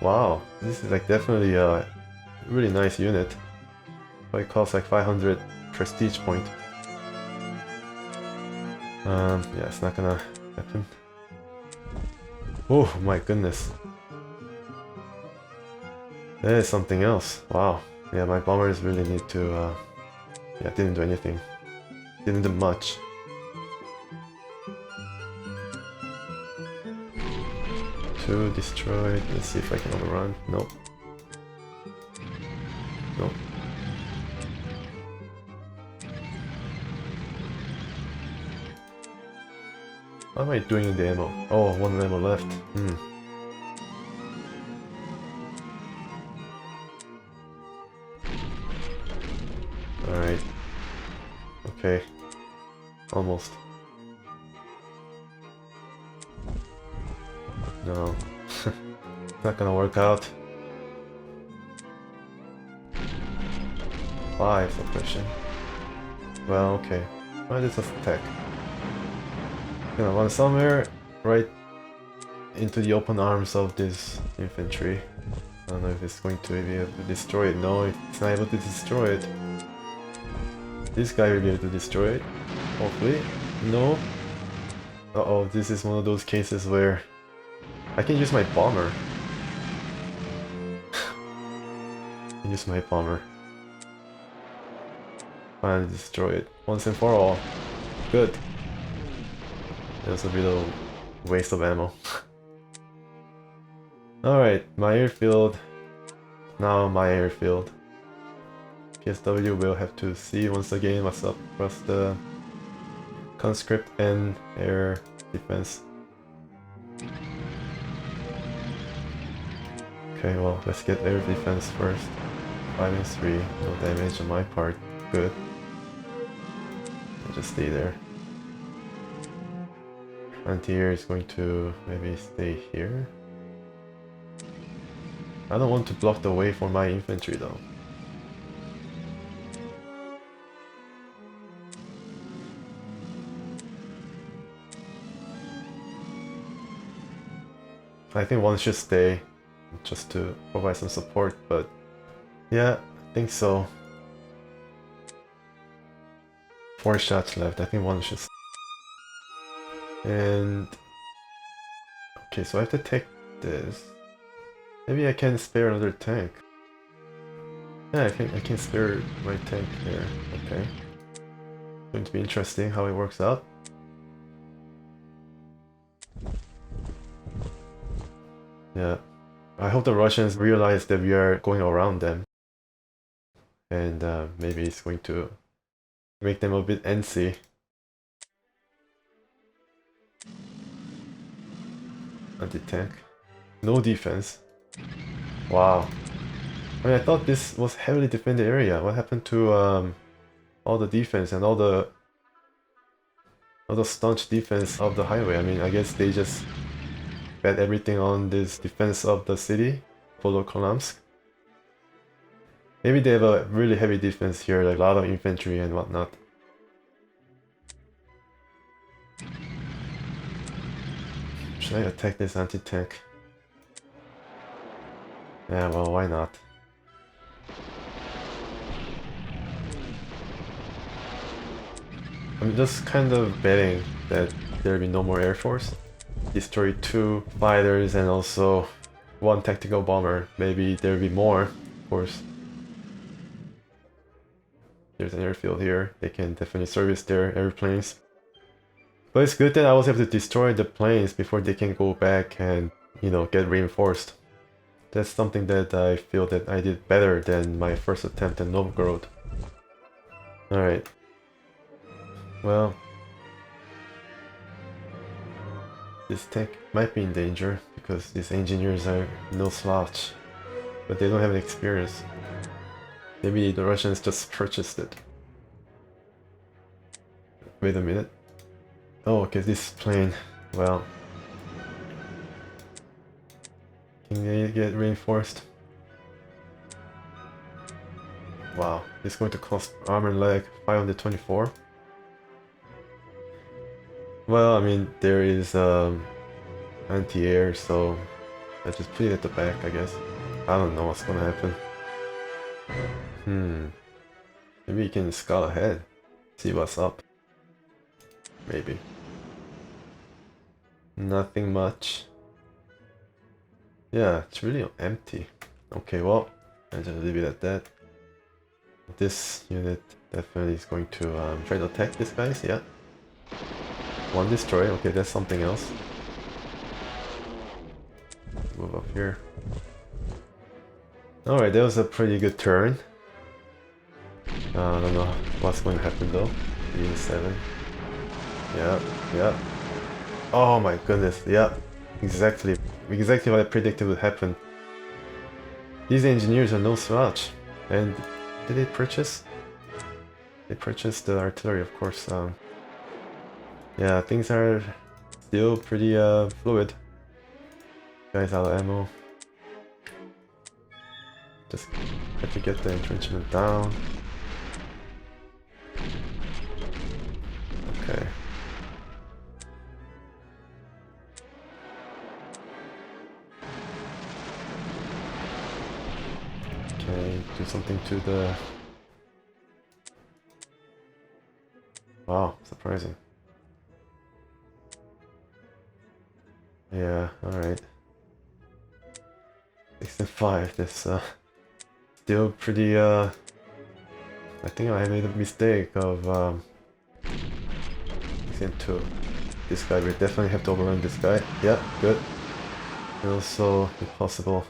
Wow, this is like definitely a really nice unit. But it costs like 500 prestige point. Yeah, it's not gonna happen. Oh my goodness. That is something else. Wow. Yeah, my bombers really need to, yeah, didn't do anything. Didn't do much. Two destroyed. Let's see if I can overrun. Nope. Nope. How am I doing in the ammo? Oh, 1 ammo left. Almost. No. Not gonna work out. 5 suppression. Well, okay. Well, this is attack. Gonna run somewhere right into the open arms of this infantry. I don't know if it's going to be able to destroy it. No, it's not able to destroy it. This guy will be able to destroy it. Hopefully. No. Uh-oh, this is one of those cases where I can use my bomber. I can use my bomber. Finally destroy it once and for all. Good. That was a bit of a waste of ammo. Alright, my airfield. Now my airfield. PSW will have to see once again what's up across the conscript and air defense. Okay, well, let's get air defense first. 5 and 3, no damage on my part. Good. I'll just stay there. Anti-air is going to maybe stay here. I don't want to block the way for my infantry though. I think one should stay just to provide some support, but yeah, I think so. 4 shots left, I think one should stay. And okay, so I have to take this. Maybe I can spare another tank. Yeah, I can spare my tank here. Okay. Going to be interesting how it works out. Yeah. I hope the Russians realize that we are going around them. And maybe it's going to make them a bit antsy. Anti-tank. No defense. Wow. I mean, I thought this was heavily defended area. What happened to all the defense and all the staunch defense of the highway? I mean, I guess they just bet everything on this defense of the city, Volokolamsk. Maybe they have a really heavy defense here, like a lot of infantry and whatnot. Should I attack this anti-tank? Yeah, well, why not? I'm just kind of betting that there'll be no more air force. Destroy 2 fighters and also 1 tactical bomber. Maybe there'll be more, of course. There's an airfield here. They can definitely service their airplanes. But it's good that I was able to destroy the planes before they can go back and, you know, get reinforced. That's something that I feel that I did better than my first attempt at Novgorod. Alright. Well, this tank might be in danger because these engineers are no slouch, but they don't have any experience. Maybe the Russians just purchased it. Wait a minute. Oh, okay, this plane. Well, can they get reinforced? Wow, it's going to cost armor leg 524. Well, I mean, there is anti-air, so I just put it at the back, I guess. I don't know what's gonna happen. Maybe you can scout ahead, see what's up. Maybe. Nothing much. Yeah, it's really empty. Okay, well, I'll just leave it at that. This unit definitely is going to try to attack these guys, yeah. 1 destroy, okay, that's something else. Move up here. Alright, that was a pretty good turn. I don't know what's going to happen though. 3 and 7. Yeah. Oh my goodness, yeah. Exactly what I predicted would happen. These engineers are no slouch. And did they purchase? They purchased the artillery, of course. Yeah, things are still pretty fluid. Guys out of ammo. Just have to get the entrenchment down. Okay. Okay, do something to the... Wow, surprising. Yeah, alright. 6 and 5, that's still pretty I think I made a mistake of 6 and 2. This guy, we definitely have to overrun this guy. Yeah, good. And also, if possible,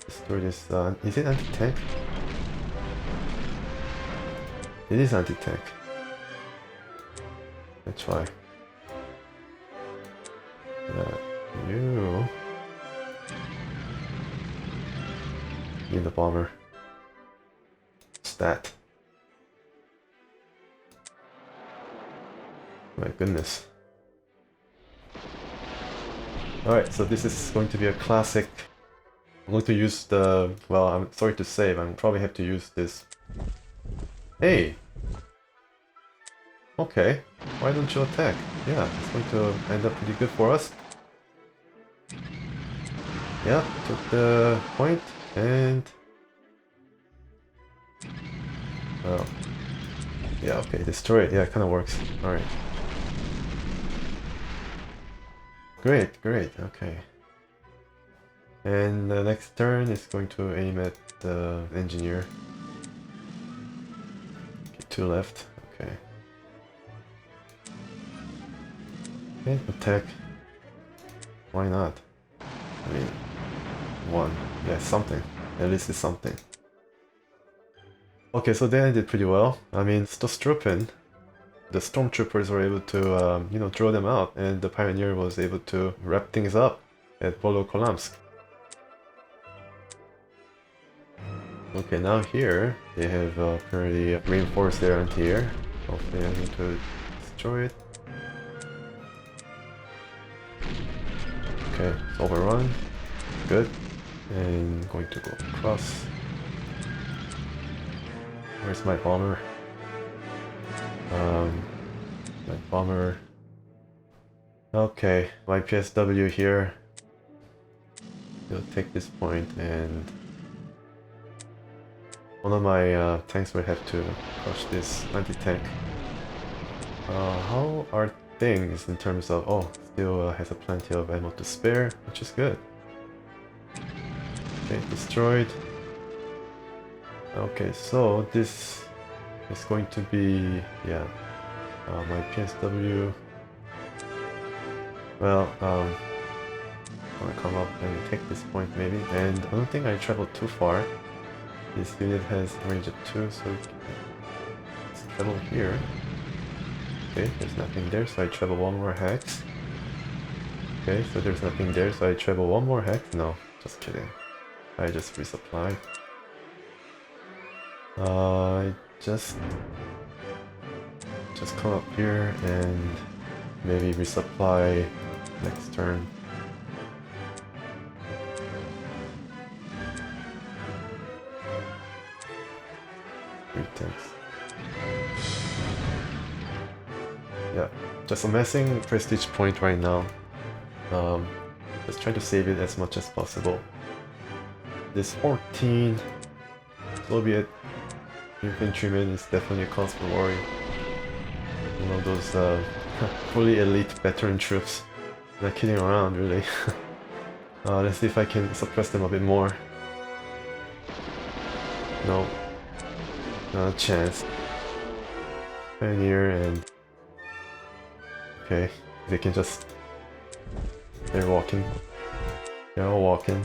destroy this, is it anti-tank? It is anti-tank. Let's try. You need the bomber. Stat. My goodness. Alright, so this is going to be a classic. I'm going to use the... well, I'm sorry to say, but I probably have to use this. Hey! Okay, why don't you attack? Yeah, it's going to end up pretty good for us. Yeah, took the point and... oh. Yeah, okay, destroy it. Yeah, it kind of works. Alright. Great, great, okay. And the next turn is going to aim at the engineer. Okay, 2 left, okay. Okay, attack. Why not? I mean, 1. Yeah, something. At least it's something. Okay, so then I did pretty well. I mean, Stostrupen, the stormtroopers were able to, you know, draw them out, and the pioneer was able to wrap things up at Volokolamsk. Okay, now here they have apparently reinforced their anti-air. Hopefully I'm going to destroy it. Okay, it's overrun. Good. And going to go across. Where's my bomber? My bomber. Okay, my PSW here. He'll take this point, and one of my tanks will have to crush this anti-tank. How are things in terms of... oh, still has a plenty of ammo to spare, which is good. Okay, destroyed. Okay, so this is going to be... yeah, my PSW... well, I'm gonna come up and take this point maybe, and I don't think I traveled too far. This unit has range of 2, so let's travel here. Okay, there's nothing there, so I travel 1 more hex. Okay, so there's nothing there, so I travel 1 more hex. No, just kidding. I just resupply. I just come up here and maybe resupply next turn. Yeah, just amassing prestige point right now. Just trying to save it as much as possible. This 14 Soviet infantryman is definitely a cause for worry. You know, those fully elite veteran troops. Not kidding around, really. Let's see if I can suppress them a bit more. No. Not a chance. Pioneer and... okay, they can just... they're walking. They're all walking.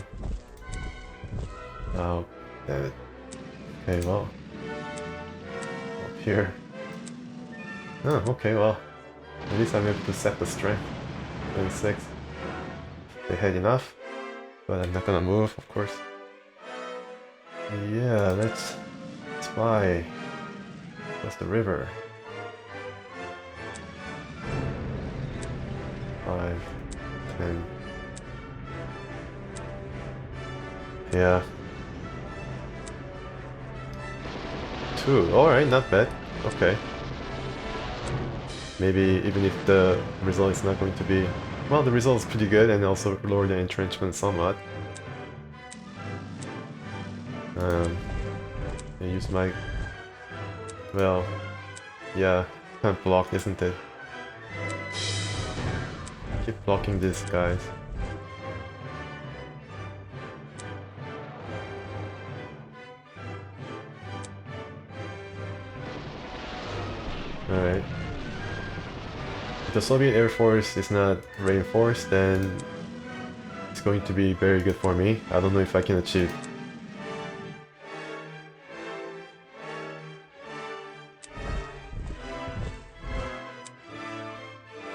Oh, damn it. Okay, well... up here. Oh, okay, well... at least I'm able to set the strength. 26. They had enough, but I'm not gonna move, of course. Yeah, let's spy across the river. 5, 10. Yeah. 2. Alright, not bad. Okay. Maybe even if the result is not going to be... Well, the result is pretty good and also lower the entrenchment somewhat. I use my... Well, yeah, can't block, isn't it? Keep blocking these guys. Alright. If the Soviet Air Force is not reinforced, then it's going to be very good for me. I don't know if I can achieve.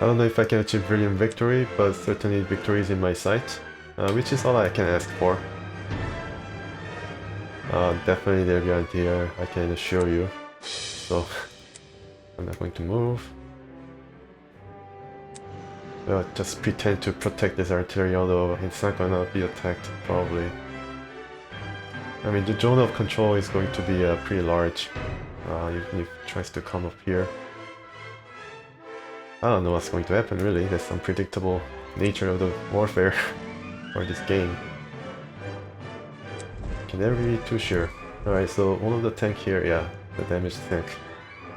I don't know if I can achieve brilliant victory, but certainly victory is in my sight, which is all I can ask for. Definitely they'll be here, I can assure you. So, I'm not going to move. I'll just pretend to protect this artillery, although it's not gonna be attacked, probably. I mean, the zone of control is going to be pretty large, if it tries to come up here. I don't know what's going to happen, really. That's unpredictable nature of the warfare or this game. Can never be too sure. Alright, so one of the tank here, yeah, the damaged tank.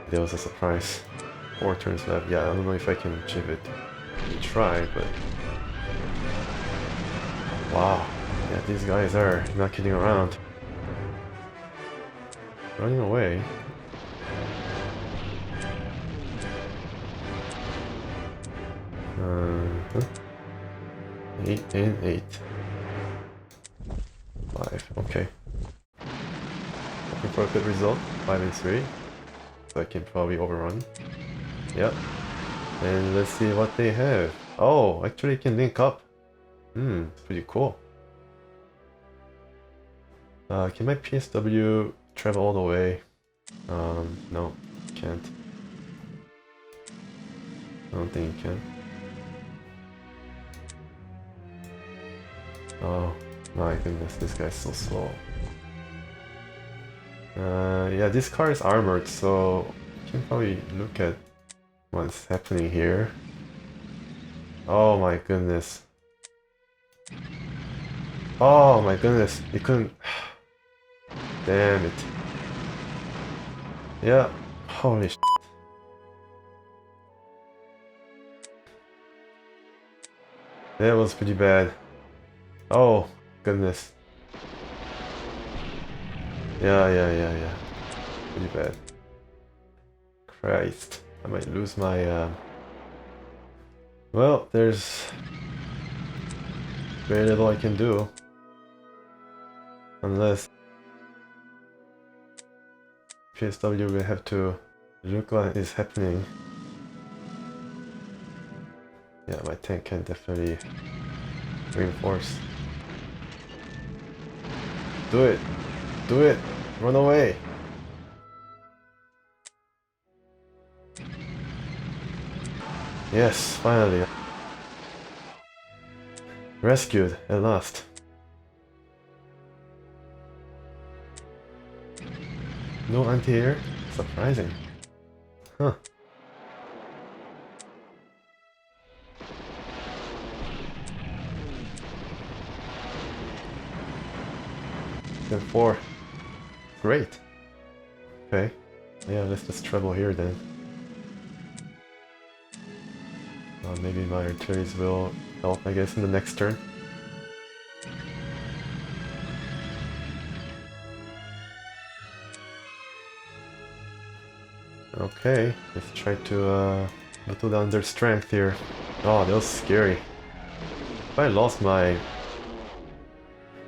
There was a surprise. 4 turns left. Yeah, I don't know if I can achieve it. I try, but... Wow. Yeah, these guys are not kidding around. Running away. 8 and 8. 5, okay. Looking for a good result. 5 and 3. So I can probably overrun. Yep. And let's see what they have. Oh, actually can link up. It's pretty cool. Can my PSW travel all the way? No, can't. I don't think it can. Oh my goodness, this guy's so slow. Yeah, this car is armored, so you can probably look at what's happening here. Oh my goodness. Oh my goodness, he couldn't... Damn it. Yeah, holy shit. That was pretty bad. Oh, goodness. Yeah. Pretty bad. Christ. I might lose my, Well, there's very little I can do. Unless PSW will have to look what is happening. Yeah, my tank can definitely reinforce. Do it! Do it! Run away! Yes, finally. Rescued at last. No anti-air? Surprising. Huh. Then 4. Great. Okay. Yeah, let's just travel here then. Maybe my artilleries will help, I guess, in the next turn. Okay, let's try to whittle down their strength here. Oh, that was scary. If I lost my...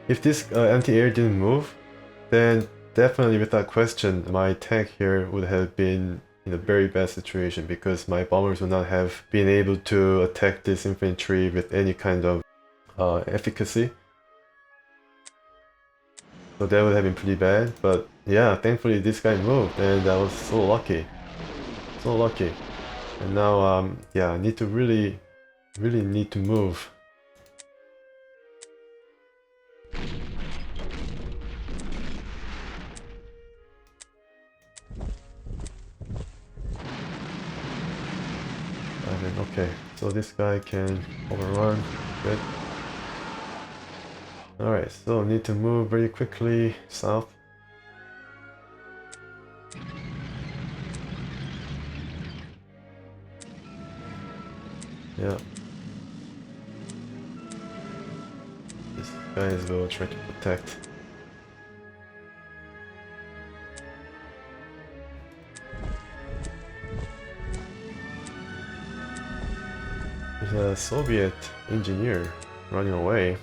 If this anti-air didn't move, then definitely without question my tank here would have been in a very bad situation, because my bombers would not have been able to attack this infantry with any kind of efficacy. So that would have been pretty bad, but yeah, thankfully this guy moved and I was so lucky. So lucky. And now, yeah, I need to really Really need to move. Okay, so this guy can overrun. Good. Alright, so need to move very quickly south. Yeah. These guys will try to protect. There's a Soviet engineer running away.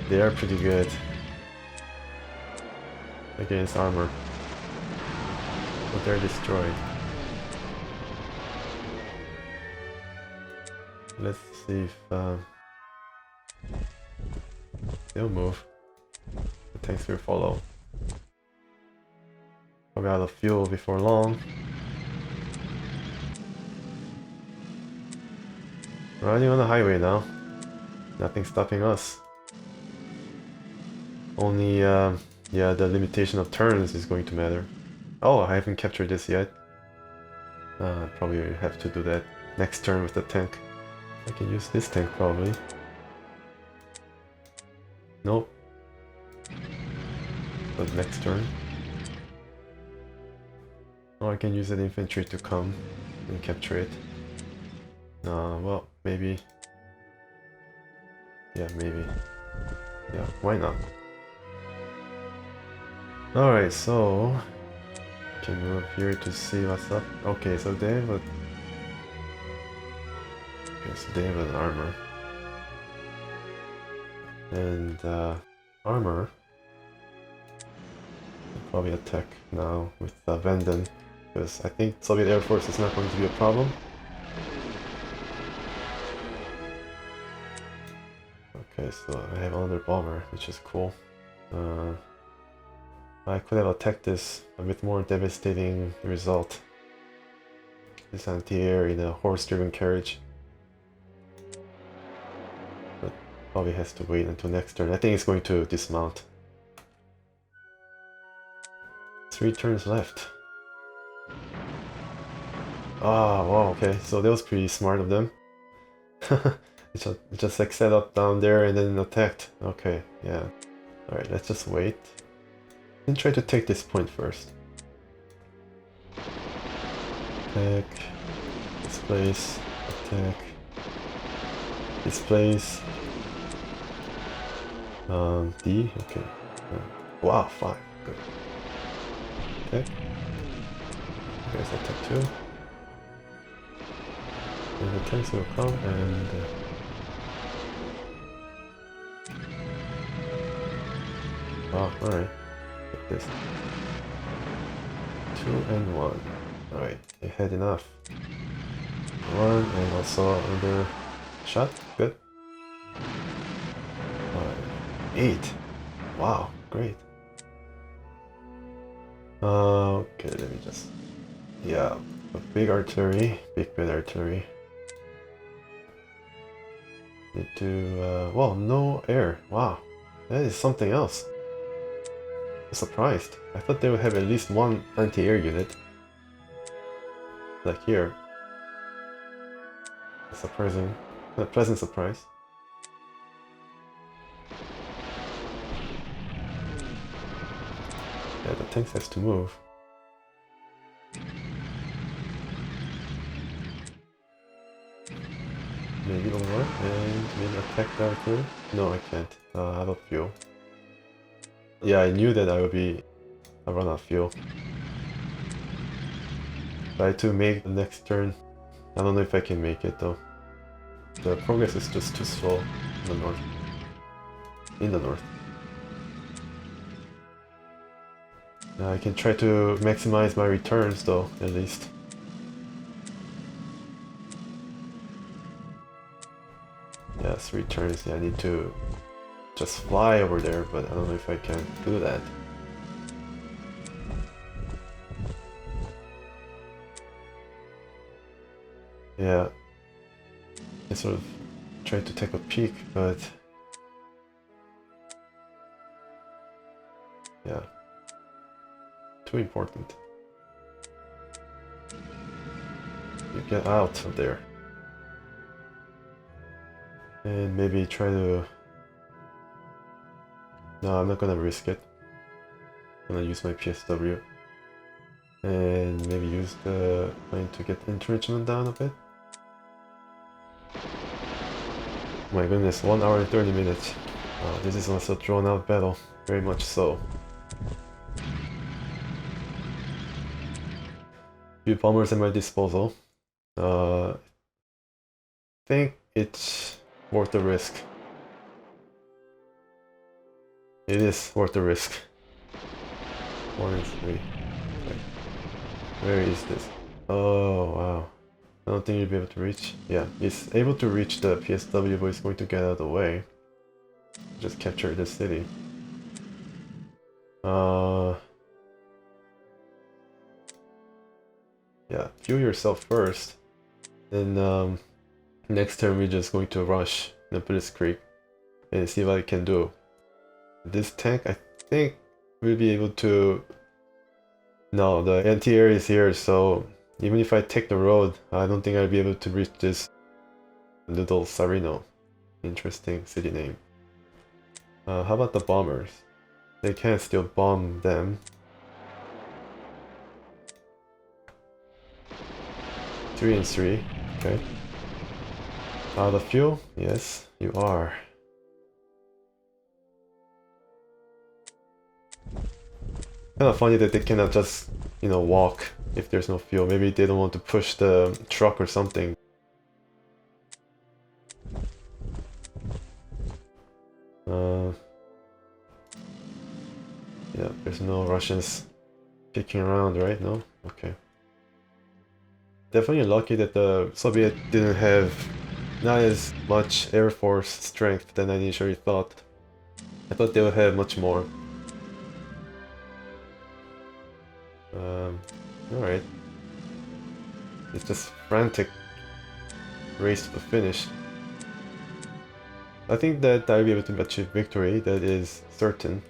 They are pretty good against armor, but they're destroyed. Let's see if they'll move. The tanks will follow. Probably out of fuel before long. Running on the highway now. Nothing stopping us. Only, yeah, the limitation of turns is going to matter. Oh, I haven't captured this yet. Probably have to do that next turn with the tank. I can use this tank probably. Nope. But next turn. Or I can use the infantry to come and capture it. Well, maybe. Yeah, maybe. Yeah, why not? Alright, so can move here to see what's up. Okay, so they have a... Okay, so they have an armor. And armor will probably attack now with Vanden, because I think Soviet Air Force is not going to be a problem. Okay, so I have another bomber, which is cool. I could have attacked this with more devastating result. This anti-air in a horse-driven carriage. But probably has to wait until next turn. I think it's going to dismount. 3 turns left. Ah, wow, okay, so that was pretty smart of them. It just like set up down there and then attacked. Okay, yeah. Alright, let's just wait. And try to take this point first. Attack. Displace. Attack. Displace. D? Okay. Wow, 5. Good. Okay. You guys attack too. And the tanks will come and... wow, alright. Take this. 2 and 1. Alright, they had enough. 1 and also under shot. Good. 8. Wow, great. Okay, let me just... yeah, a big artillery, big bad artillery. Need to... well, no air. Wow, that is something else. I'm surprised. I thought they would have at least one anti-air unit. Like here. Surprising. A pleasant surprise. Yeah, the tanks has to move. Maybe over and maybe attack the artillery? No, I can't. Out of fuel. Yeah, I knew that I run out of fuel. Try to make the next turn. I don't know if I can make it though. The progress is just too slow in the north. In the north. I can try to maximize my returns though, at least. Yes, returns. Yeah, I need to just fly over there, but I don't know if I can do that. Yeah. I sort of tried to take a peek, but yeah. Too important. You get out of there. And maybe try to... No, I'm not gonna risk it. I'm gonna use my PSW. And maybe use the plane to get entrenchment down a bit. My goodness, 1 hour and 30 minutes. This is also a drawn out battle, very much so. Few bombers at my disposal. I think it's worth the risk. It is worth the risk. 1 and 3. Where is this? Oh, wow. I don't think you'll be able to reach. Yeah, he's able to reach the PSW, but he's going to get out of the way. Just capture the city. Yeah, fuel yourself first. Then next turn we're just going to rush the blitzkrieg and see what I can do. This tank, I think, will be able to... No, the anti-air is here, so even if I take the road, I don't think I'll be able to reach this little Sarino. Interesting city name. How about the bombers? They can still bomb them. 3 and 3, okay. Out of fuel? Yes, you are. Kind of funny that they cannot just, you know, walk if there's no fuel. Maybe they don't want to push the truck or something. Yeah, there's no Russians kicking around, right? No? Okay. Definitely lucky that the Soviet didn't have not as much air force strength than I initially thought. I thought they would have much more. Alright. It's just frantic race to the finish. I think that I'll be able to achieve victory, that is certain.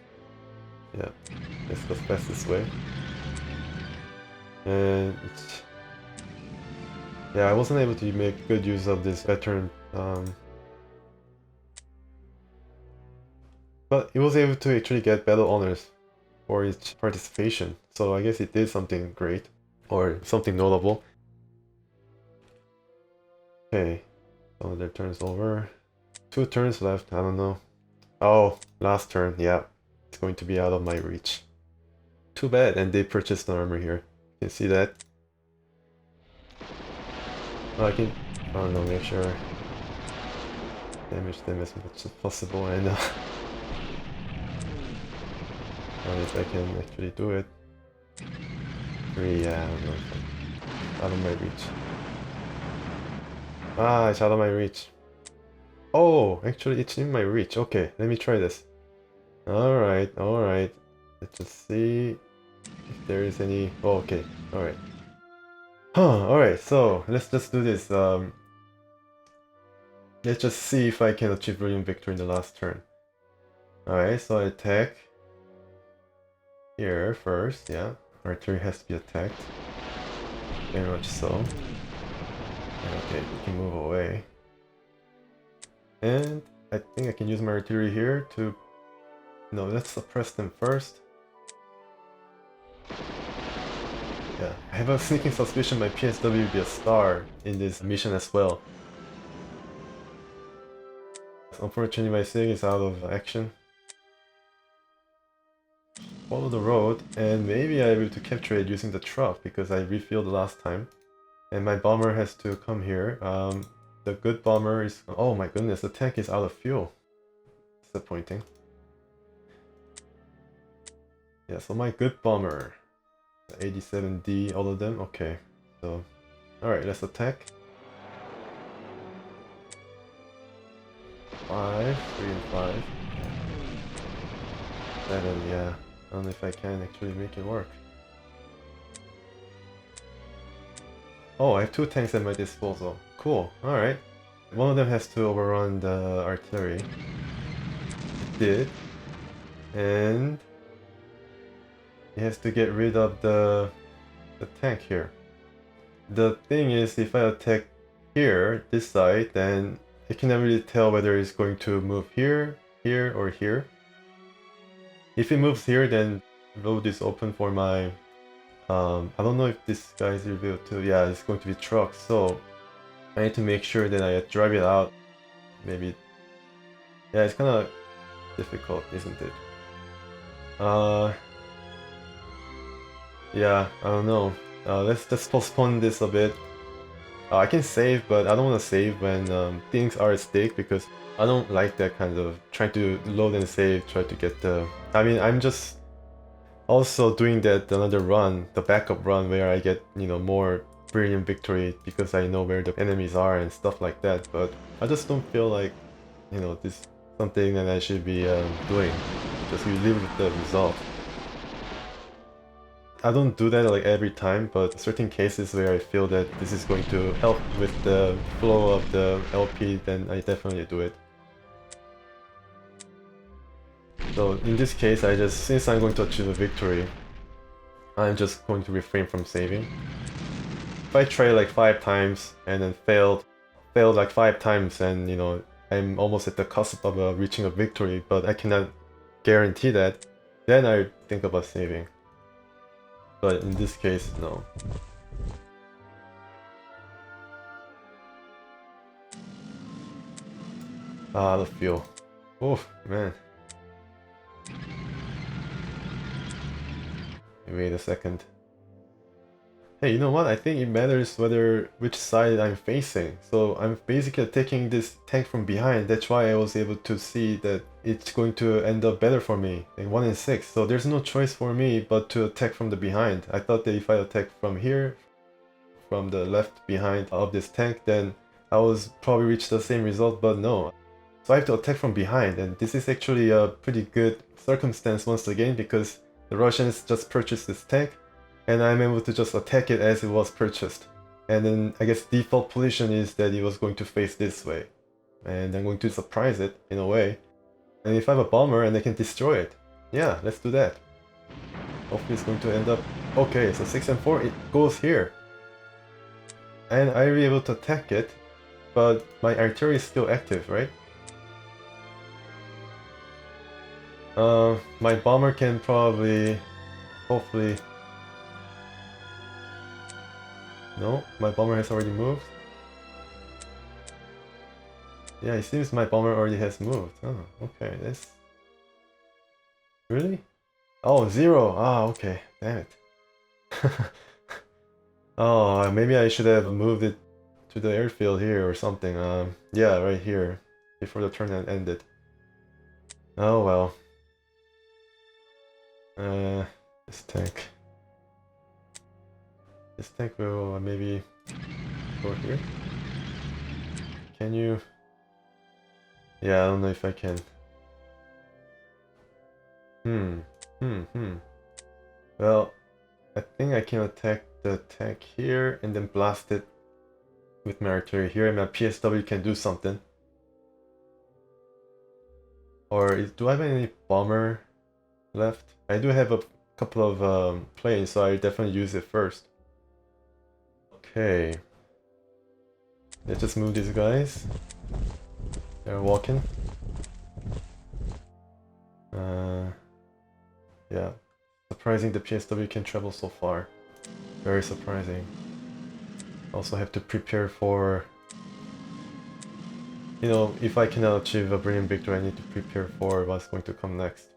Yeah, that's the fastest way. And it's... Yeah, I wasn't able to make good use of this veteran, but he was able to actually get battle honors for its participation, so I guess it did something great, or something notable. Okay, so their turn's over. 2 turns left, I don't know. Oh, last turn, yeah. It's going to be out of my reach. Too bad, and they purchased the armor here. You can see that. I can, I don't know, make sure damage them as much as possible, and if I can actually do it. 3, yeah, I don't know if I'm out of my reach. Ah, it's out of my reach. Oh, actually it's in my reach. Okay, let me try this. Alright, alright. Let's just see if there is any... Oh, okay, alright. Huh, alright, so let's just do this. Let's just see if I can achieve brilliant victory in the last turn. Alright, so I attack here first, yeah. Artillery has to be attacked. Very much so. Okay, we can move away. And I think I can use my artillery here to... No, let's suppress them first. Yeah, I have a sneaking suspicion my PSW will be a star in this mission as well. Unfortunately, my SIG is out of action. Follow the road, and maybe I'll be able to capture it using the truck because I refilled last time. And my bomber has to come here. The good bomber is... Oh my goodness, the tank is out of fuel. Disappointing. Yeah, so my good bomber. The 87D, all of them? Okay. So, alright, let's attack. 5, 3 and 5. 7, yeah. I don't know if I can actually make it work. Oh, I have 2 tanks at my disposal. Cool, alright. One of them has to overrun the artillery. It did. And he has to get rid of the tank here. The thing is, if I attack here, this side, then I can never really tell whether it's going to move here, here, or here. If it moves here, then road is open for my... I don't know if this guy is revealed too. Yeah, it's going to be trucks, so I need to make sure that I drive it out. Maybe... Yeah, it's kind of difficult, isn't it? Yeah, I don't know. Let's just postpone this a bit. I can save, but I don't want to save when things are at stake, because I don't like that kind of trying to load and save, try to get the... I mean, I'm just also doing that another run, the backup run, where I get, you know, more brilliant victory because I know where the enemies are and stuff like that, but I just don't feel like, you know, this is something that I should be doing. Just we live with the result. I don't do that like every time, but certain cases where I feel that this is going to help with the flow of the LP, then I definitely do it. So in this case, since I'm going to achieve a victory, I'm just going to refrain from saving. If I try like 5 times and then failed like 5 times, and you know, I'm almost at the cusp of reaching a victory, but I cannot guarantee that, then I think about saving. But in this case, no. Ah, the fuel. Oh, man. Wait a second. Hey, you know what? I think it matters which side I'm facing. So I'm basically attacking this tank from behind. That's why I was able to see that it's going to end up better for me in 1 and 6. So there's no choice for me but to attack from the behind. I thought that if I attack from here, from the left behind of this tank, then I was probably reach the same result, but no. So I have to attack from behind, and this is actually a pretty good circumstance once again, because the Russians just purchased this tank, and I'm able to just attack it as it was purchased. And then I guess default position is that it was going to face this way. And I'm going to surprise it in a way. And if I have a bomber and I can destroy it, yeah, let's do that. Hopefully it's going to end up... Okay, so 6 and 4, it goes here. And I'll be able to attack it, but my artillery is still active, right? My bomber can probably... Hopefully... No, my bomber has already moved. Yeah, it seems my bomber already has moved. Oh, okay, that's... Really? Oh, 0! Ah, okay, damn it. Oh, maybe I should have moved it to the airfield here or something. Yeah, right here, before the turn had ended. Oh well. This tank. This tank will maybe go here. Can you? Yeah, I don't know if I can. Well, I think I can attack the tank here and then blast it with my artillery here, and my PSW can do something. Or do I have any bomber left? I do have a couple of planes, so I definitely use it first. Okay. Let's just move these guys. They're walking. Yeah. Surprising the PSW can travel so far. Very surprising. Also have to prepare for... You know, if I cannot achieve a brilliant victory, I need to prepare for what's going to come next.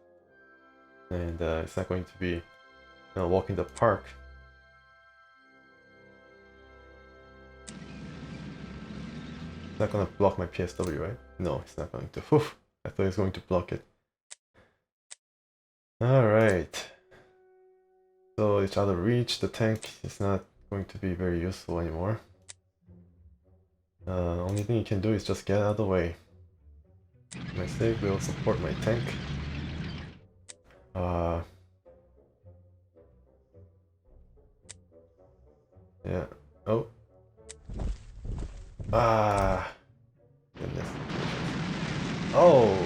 And it's not going to be, you know, walk in the park. It's not gonna block my PSW, right? No, it's not going to. Whew, I thought it was going to block it. Alright. So it's out of reach. The tank is not going to be very useful anymore. Only thing you can do is just get out of the way. My save will support my tank. Yeah. Oh, Ah, goodness. Oh,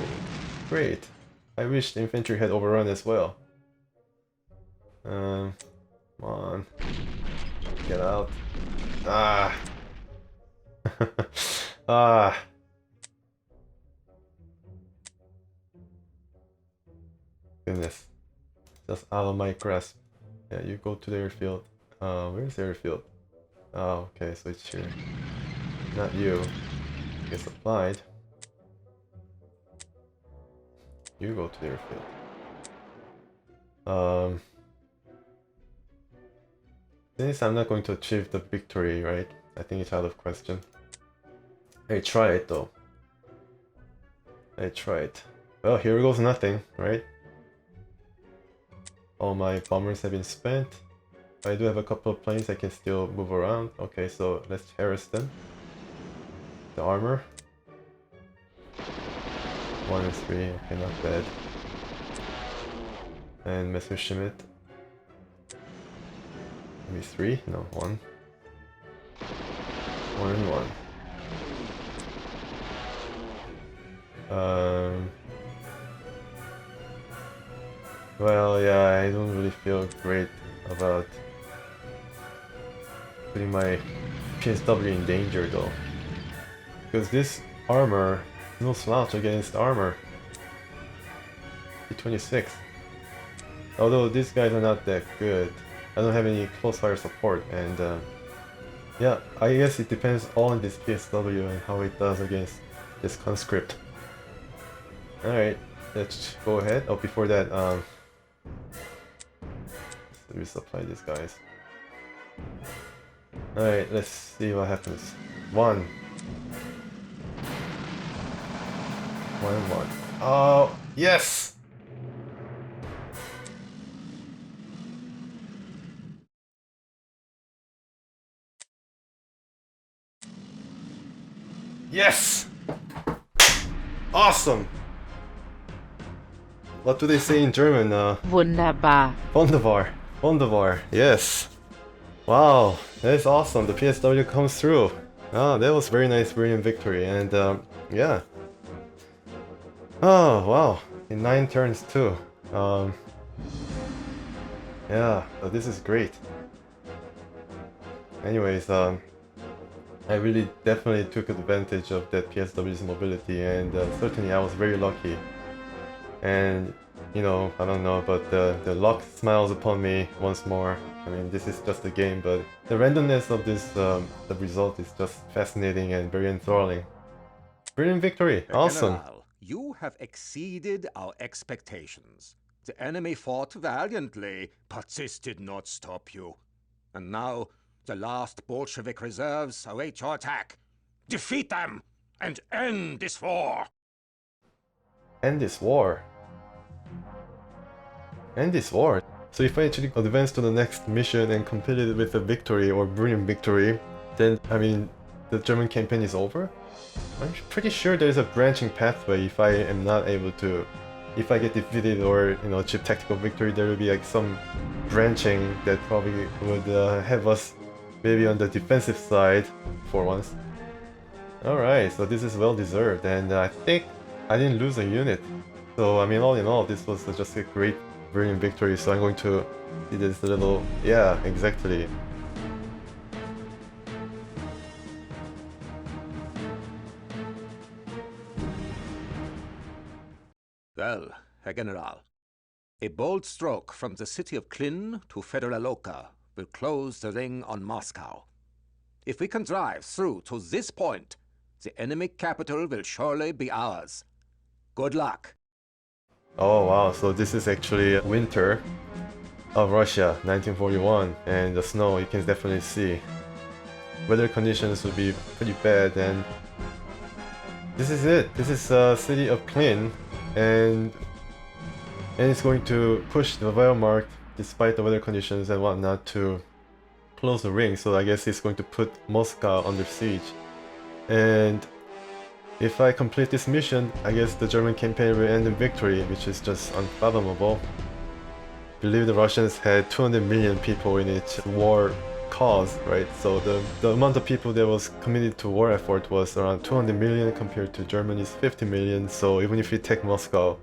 great. I wish the infantry had overrun as well. Come on. Get out. Ah. Ah. Goodness. Just out of my grasp. Yeah, you go to the airfield. Where's the airfield? Oh, okay, so it's here. Not you. Get supplied. You go to the airfield. Since I'm not going to achieve the victory, right? I think it's out of question. I try it though. I try it. Well, here goes nothing, right? All my bombers have been spent. I do have a couple of planes I can still move around. Okay, so let's harass them. The armor. 1 and 3, okay, not bad. And Messerschmitt. Maybe 3? No, 1. 1 and 1. Well, yeah, I don't really feel great about putting my PSW in danger though. Because this armor is no slouch against armor. P26. Although these guys are not that good. I don't have any close fire support, and yeah, I guess it depends all on this PSW and how it does against this conscript. Alright, let's go ahead. Oh, before that, let's resupply these guys. Alright, let's see what happens. 1. 1 and 1. Oh, yes! Yes! Awesome! What do they say in German? Wunderbar. Wunderbar. Wunderbar. Yes. Wow, that's awesome. The PSW comes through. Oh, that was very nice, brilliant victory. And yeah. Oh, wow. In 9 turns too. Yeah, so this is great. Anyways, I really definitely took advantage of that PSW's mobility, and certainly I was very lucky. And you know, I don't know, but the luck smiles upon me once more. I mean, this is just a game, but the randomness of this, the result is just fascinating and very enthralling. Brilliant victory, awesome. General, you have exceeded our expectations. The enemy fought valiantly, but this did not stop you. And now, the last Bolshevik reserves await your attack. Defeat them and end this war! End this war. End this war. So if I actually advance to the next mission and complete it with a victory or brilliant victory, then, I mean, the German campaign is over? I'm pretty sure there's a branching pathway if I am not able to... If I get defeated or, you know, achieve tactical victory, there will be like some branching that probably would have us maybe on the defensive side for once. Alright, so this is well deserved, and I think I didn't lose a unit. So, I mean, all in all, this was just a great, brilliant victory, so I'm going to see this little... Yeah, exactly. Well, Herr General, a bold stroke from the city of Klin to Federaloka will close the ring on Moscow. If we can drive through to this point, the enemy capital will surely be ours. Good luck. Oh wow, so this is actually winter of Russia, 1941, and the snow you can definitely see. Weather conditions will be pretty bad, and this is it. This is city of Klin, and it's going to push the Wehrmarkt, despite the weather conditions and whatnot, to close the ring. So I guess it's going to put Moscow under siege. And if I complete this mission, I guess the German campaign will end in victory, which is just unfathomable. I believe the Russians had 200 million people in its war cause, right? So the amount of people that was committed to war effort was around 200 million compared to Germany's 50 million. So even if you take Moscow,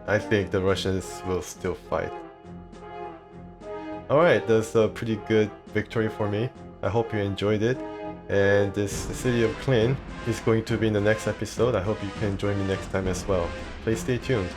I think the Russians will still fight. Alright, that's a pretty good victory for me. I hope you enjoyed it. And this city of Klin is going to be in the next episode. I hope you can join me next time as well. Please stay tuned.